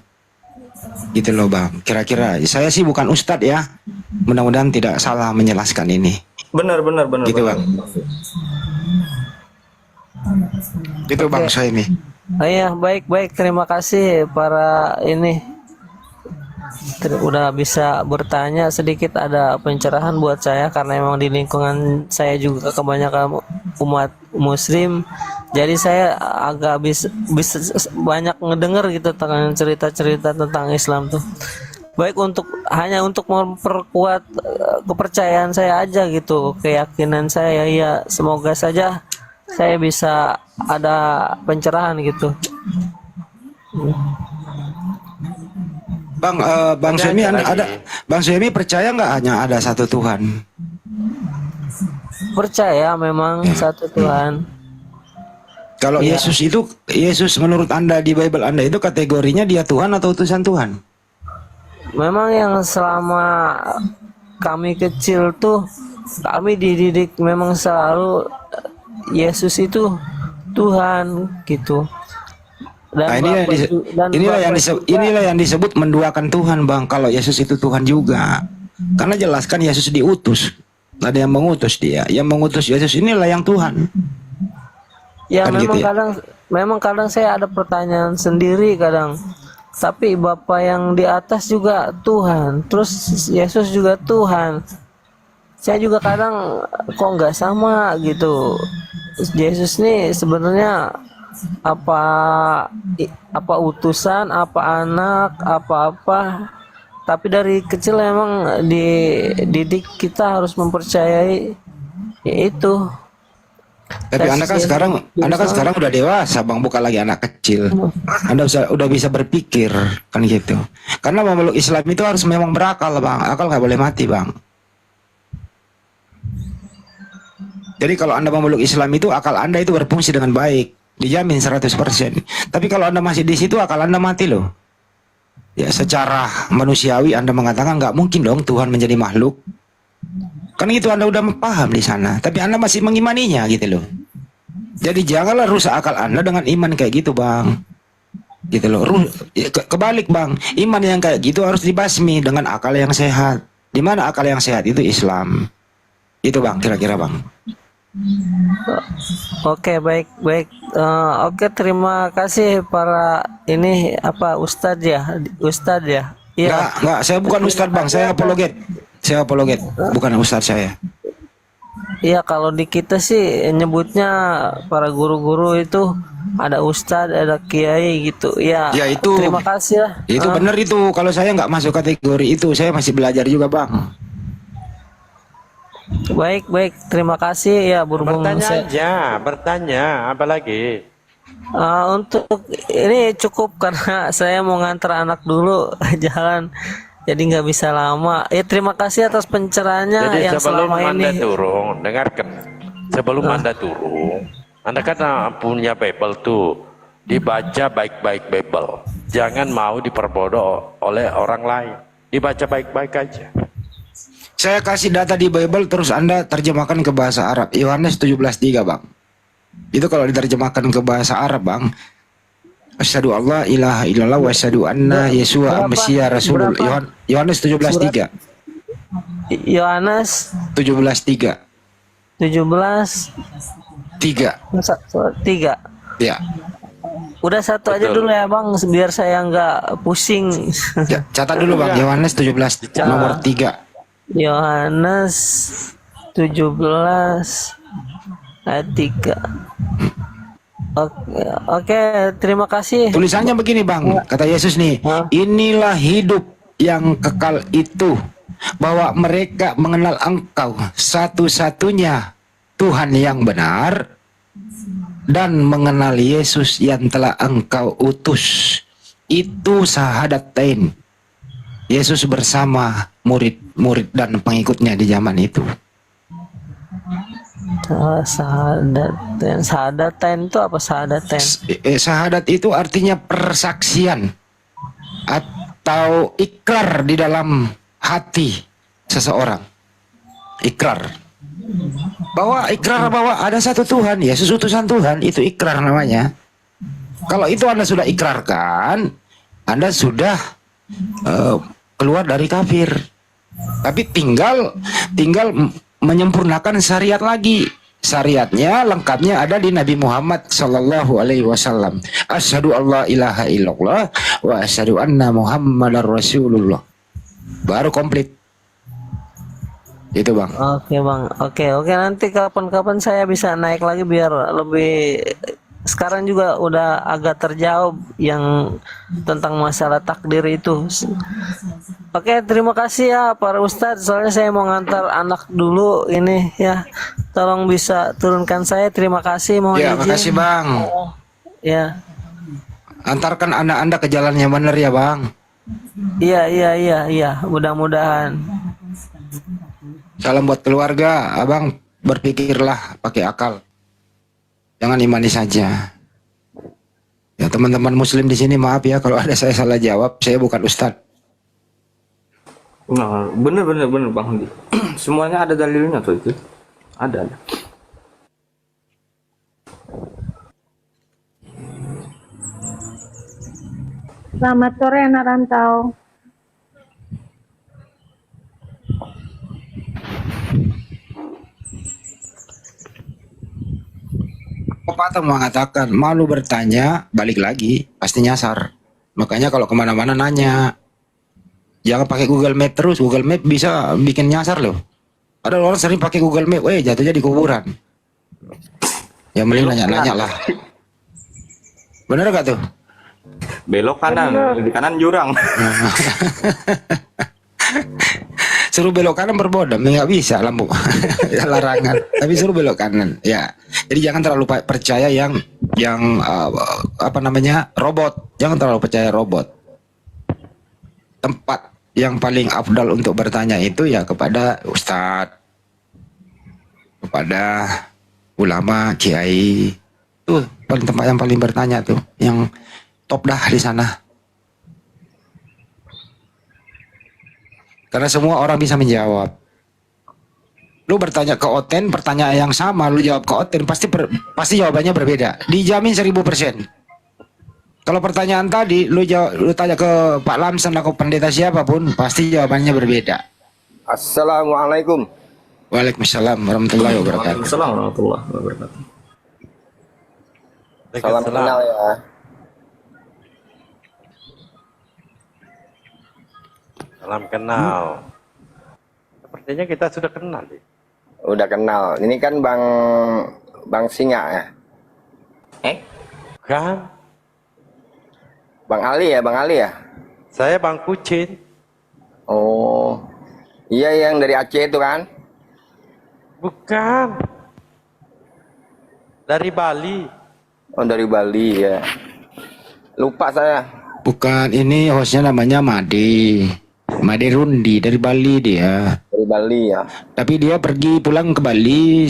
Gitu loh Bang. Kira-kira saya sih bukan ustadz ya. Mudah-mudahan tidak salah menjelaskan ini. Benar. Gitu Bang. Itu Bang saya ini. Oh iya, baik. Terima kasih para ini. Udah bisa bertanya sedikit, ada pencerahan buat saya karena memang di lingkungan saya juga kebanyakan umat muslim, jadi saya agak bisa banyak ngedenger gitu tentang cerita-cerita tentang Islam tuh. Baik, hanya untuk memperkuat kepercayaan saya aja gitu, keyakinan saya ya, semoga saja saya bisa ada pencerahan gitu. Bang Suemi Bang Suemi percaya nggak hanya ada satu Tuhan? Percaya memang satu Tuhan. Kalau Iya. Yesus menurut Anda di Bible Anda itu kategorinya dia Tuhan atau utusan Tuhan? Memang yang selama kami kecil tuh kami dididik memang selalu Yesus itu Tuhan gitu. Dan Nah, inilah yang disebut menduakan Tuhan Bang. Kalau Yesus itu Tuhan juga, karena jelas kan Yesus diutus, ada yang mengutus dia, yang mengutus Yesus inilah yang Tuhan. Ya Kan memang gitu ya? memang kadang saya ada pertanyaan sendiri kadang. Tapi Bapa yang di atas juga Tuhan, terus Yesus juga Tuhan. Saya juga kadang kok nggak sama gitu. Yesus nih sebenarnya apa utusan, apa anak, apa-apa. Tapi dari kecil emang dididik kita harus mempercayai itu. Tapi Anda kan sekarang udah dewasa Bang, bukan lagi anak kecil. Anda udah bisa berpikir kan gitu. Karena memeluk Islam itu harus memang berakal Bang. Akal nggak boleh mati Bang. Jadi kalau Anda memeluk Islam itu akal Anda itu berfungsi dengan baik, dijamin 100%. Tapi kalau Anda masih di situ akal Anda mati loh. Ya secara manusiawi Anda mengatakan nggak mungkin dong Tuhan menjadi makhluk. Kan itu Anda udah paham di sana, tapi Anda masih mengimaninya gitu loh. Jadi janganlah rusak akal Anda dengan iman kayak gitu Bang. Gitu loh. Kebalik Bang, iman yang kayak gitu harus dibasmi dengan akal yang sehat. Di mana akal yang sehat itu Islam. Itu Bang, kira-kira Bang. Oke, baik. Oke, terima kasih para ini Ustadz ya. Iya. Enggak, saya bukan Ustadz Bang, saya apologet. Bukan Ustadz saya. Iya, kalau di kita sih nyebutnya para guru-guru itu ada Ustadz, ada Kiai gitu. Ya, Ya itu. terima kasih ya. Itu benar itu. Kalau saya nggak masuk kategori itu, saya masih belajar juga Bang. Baik, terima kasih ya berhubung Bertanya, apa lagi? Untuk ini cukup karena saya mau nganter anak dulu jalan. jadi nggak bisa lama. Ya terima kasih atas pencerahannya Jadi yang sebelum selama Anda ini. turun, dengarkan. Sebelum Anda turun, Anda kan punya Bible tuh. Dibaca baik-baik Bible. Jangan mau diperbodoh oleh orang lain. Dibaca baik-baik aja. Saya kasih data di Bible terus Anda terjemahkan ke bahasa Arab. Yohanes 17:3, Bang. Itu kalau diterjemahkan ke bahasa Arab, Bang. Asyhadu alla ilaha illallah wa asyhadu anna Yesua Mesias Rasulullah. Yohanes 17:3. Yohanes 17:3. 17:3. 3. Ya. Udah satu aja Betul. dulu ya Bang, biar saya nggak pusing. Ya, catat dulu, Bang. Yohanes 17 nomor 3. Yohanes 17 ayat 3. Oke, terima kasih. Tulisannya begini, Bang. Kata Yesus nih, inilah hidup yang kekal itu, bahwa mereka mengenal Engkau satu-satunya Tuhan yang benar, dan mengenal Yesus yang telah Engkau utus. Itu syahadatain. Yesus bersama murid-murid dan pengikutnya di zaman itu. Sahadatain itu apa sahadatain? Syahadat itu artinya persaksian atau ikrar di dalam hati seseorang. Ikrar bahwa ada satu Tuhan, Yesus utusan Tuhan, itu ikrar namanya. Kalau itu Anda sudah ikrarkan, Anda sudah keluar dari kafir. Tapi tinggal menyempurnakan syariat lagi. Syariatnya lengkapnya ada di Nabi Muhammad sallallahu alaihi wasallam. Asyhadu alla ilaha illallah wa asyhadu anna Muhammadar Rasulullah. Baru komplit. Itu, Bang. Oke Bang, oke nanti kapan-kapan saya bisa naik lagi biar lebih. Sekarang juga udah agak terjawab yang tentang masalah takdir itu. Oke, terima kasih ya para Ustadz. Soalnya saya mau ngantar anak dulu ini ya. Tolong bisa turunkan saya. Terima kasih. Mohon Ya, izin. makasih, Bang. Ya. Antarkan anak-anda ke jalan yang benar ya, Bang. Iya. Mudah-mudahan. Salam buat keluarga, Abang. Berpikirlah pakai akal. Jangan imani saja. Ya, teman-teman muslim di sini maaf ya kalau ada saya salah jawab. Saya bukan ustadz. Nah, bener Bang Handi. Semuanya ada dalilnya tuh itu. Ada. Selamat sore anak rantau. Pepatah mengatakan malu bertanya, balik lagi pasti nyasar. Makanya kalau kemana-mana nanya, jangan pakai Google Map terus. Google Map bisa bikin nyasar loh. Ada orang sering pakai Google Map, jatuhnya di kuburan. Ya mending nanya-nanya lah. Bener gak tuh? Belok kanan, di kanan jurang. Suruh belok kanan berbodem, nggak bisa lampu larangan. Tapi suruh belok kanan, ya. Jadi jangan terlalu percaya yang robot. Jangan terlalu percaya robot. Tempat yang paling afdal untuk bertanya itu ya kepada ustadz, kepada ulama, kiai. Tuh paling tempat yang paling bertanya tuh, yang top dah di sana. Karena semua orang bisa menjawab. Lu bertanya ke Oten, pertanyaan yang sama, lu jawab ke Oten, pasti jawabannya berbeda. Dijamin 1000%. Kalau pertanyaan tadi, lu tanya ke Pak Lamsan atau pendeta siapapun, pasti jawabannya berbeda. Assalamualaikum. Waalaikumsalam warahmatullahi wabarakatuh. Waalaikumsalam warahmatullahi wabarakatuh. Salam kenal ya. Salam kenal. Sepertinya kita sudah kenal. Udah kenal. Ini kan Bang Singa ya. Kan? Bang Ali ya? Saya Bang Kucin. Oh. Iya yang dari Aceh itu kan? Bukan. Dari Bali. Oh, dari Bali ya. Lupa saya. Bukan, ini hostnya namanya Madi. Maderundi dari Bali dia. Dari Bali ya. Tapi dia pergi pulang ke Bali.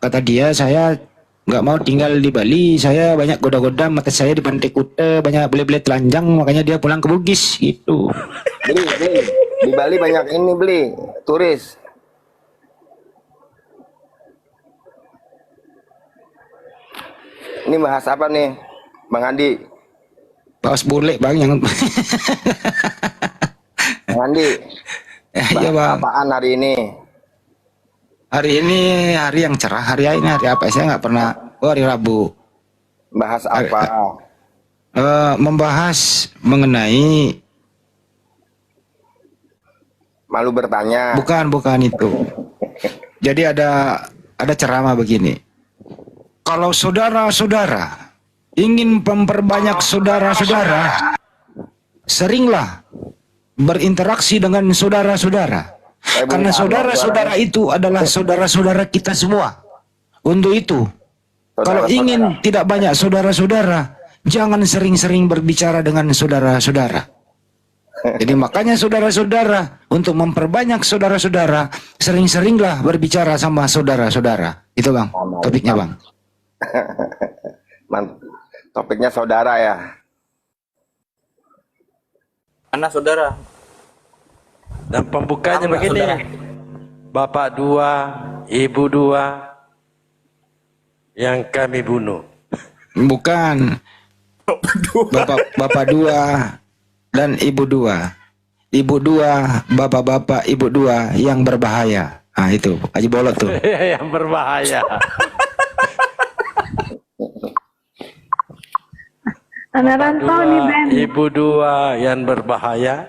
Kata dia, saya nggak mau tinggal di Bali. Saya banyak goda-goda mata saya di Pantai Kuta, banyak beli-beli telanjang, makanya dia pulang ke Bugis gitu. Beli. Di Bali banyak ini beli turis. Ini bahas apa nih, Bang Andi? Paus bule bang yang Bang Andi, iya bang. apaan hari ini? Hari ini hari yang cerah. Hari ini hari apa? Saya nggak pernah. Oh, hari Rabu. Bahas apa? Membahas mengenai Malu bertanya. bukan itu. Jadi ada ceramah begini. Kalau saudara-saudara ingin memperbanyak saudara-saudara, seringlah berinteraksi dengan saudara-saudara. Karena saudara-saudara itu adalah saudara-saudara kita semua. Untuk itu, kalau ingin tidak banyak saudara-saudara, jangan sering-sering berbicara dengan saudara-saudara. Jadi makanya saudara-saudara, untuk memperbanyak saudara-saudara, sering-seringlah berbicara sama saudara-saudara. Itu bang, topiknya bang. Topiknya saudara ya. Mana saudara? Dan pembukanya Tahu nggak, begini. saudara? Bapak dua, ibu dua, yang kami bunuh. Bukan. Bapak dua dan ibu dua. Ibu dua, bapak-bapak, ibu dua yang berbahaya. Nah itu, Haji Bolot tuh. Yang berbahaya. Anak rantau nih Ben. Ibu dua yang berbahaya.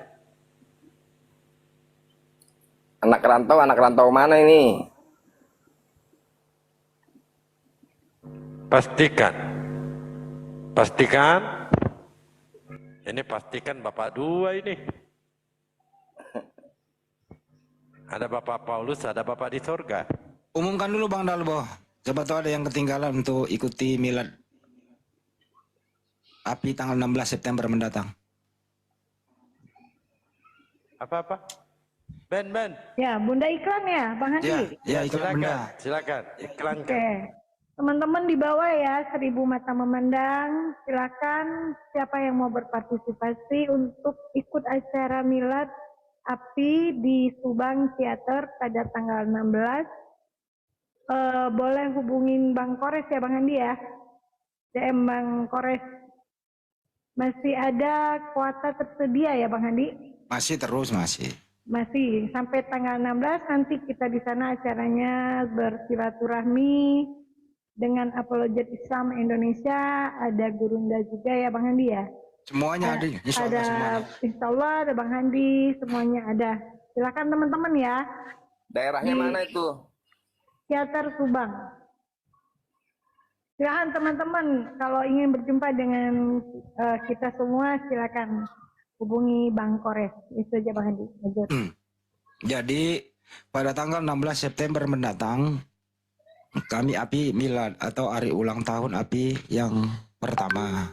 Anak rantau mana ini? Pastikan. Ini pastikan bapak dua ini. Ada bapak Paulus, ada bapak di sorga. Umumkan dulu Bang Dalbo. Coba tahu ada yang ketinggalan untuk ikuti milad api tanggal 16 September mendatang. Apa? Ben. Ya, Bunda iklan ya, Bang Hadi. Ya iklan benda. Silakan. Iklankan. Oke. Teman-teman di bawah ya, 1000 mata memandang. Silakan siapa yang mau berpartisipasi untuk ikut acara milad api di Subang Theater pada tanggal 16. Boleh hubungin Bang Kores ya Bang Andi ya. DM Bang Kores. Masih ada kuota tersedia ya Bang Andi? Masih terus. Masih sampai tanggal 16 nanti kita di sana acaranya bersilaturahmi dengan apologet Islam Indonesia, ada Gurunda juga ya Bang Handi ya. Semuanya ada. Insya Allah ada Bang Handi, semuanya ada. Silakan teman-teman ya. Daerahnya mana itu? Teater Subang. Silakan teman-teman kalau ingin berjumpa dengan kita semua silakan hubungi Bang Kores. Itu aja Bang Handi. Jadi pada tanggal 16 September mendatang kami api milad atau hari ulang tahun api yang pertama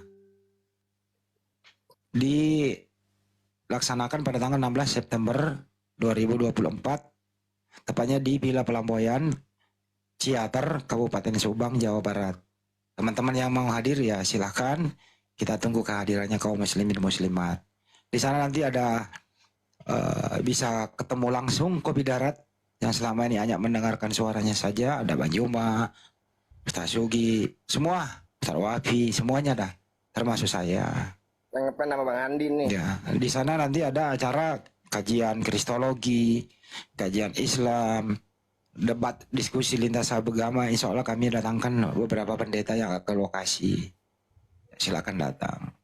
dilaksanakan pada tanggal 16 September 2024 tepatnya di Villa Pelamboyan Ciater Kabupaten Subang Jawa Barat. Teman-teman yang mau hadir ya silahkan, kita tunggu kehadirannya kaum muslimin muslimat. Di sana nanti ada bisa ketemu langsung Kopi Darat yang selama ini hanya mendengarkan suaranya saja. Ada Bang Juma, Ustaz Sugi, semua, Ustaz Wafi, semuanya dah, termasuk saya. Yang ngepen nama Bang Andi nih. Ya, di sana nanti ada acara kajian kristologi, kajian Islam, debat diskusi lintas agama. Insya Allah kami datangkan beberapa pendeta yang ke lokasi. Silakan datang.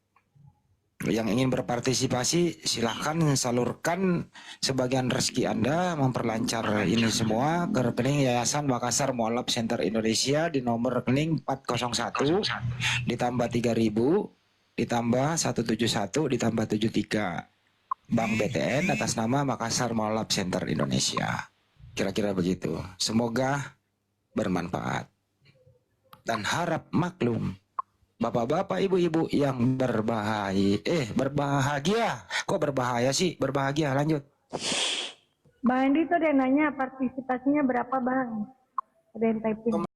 Yang ingin berpartisipasi silahkan salurkan sebagian rezeki Anda memperlancar ini semua ke rekening Yayasan Makassar Mualaf Center Indonesia di nomor rekening 401 ditambah 3000 ditambah 171 ditambah 73 Bank BTN atas nama Makassar Mualaf Center Indonesia. Kira-kira begitu. Semoga bermanfaat dan harap maklum bapak-bapak, ibu-ibu yang berbahagia. Kok berbahaya sih? Berbahagia, lanjut. Bang Andi tuh ada yang nanya partisipasinya berapa Bang? Ada yang typing.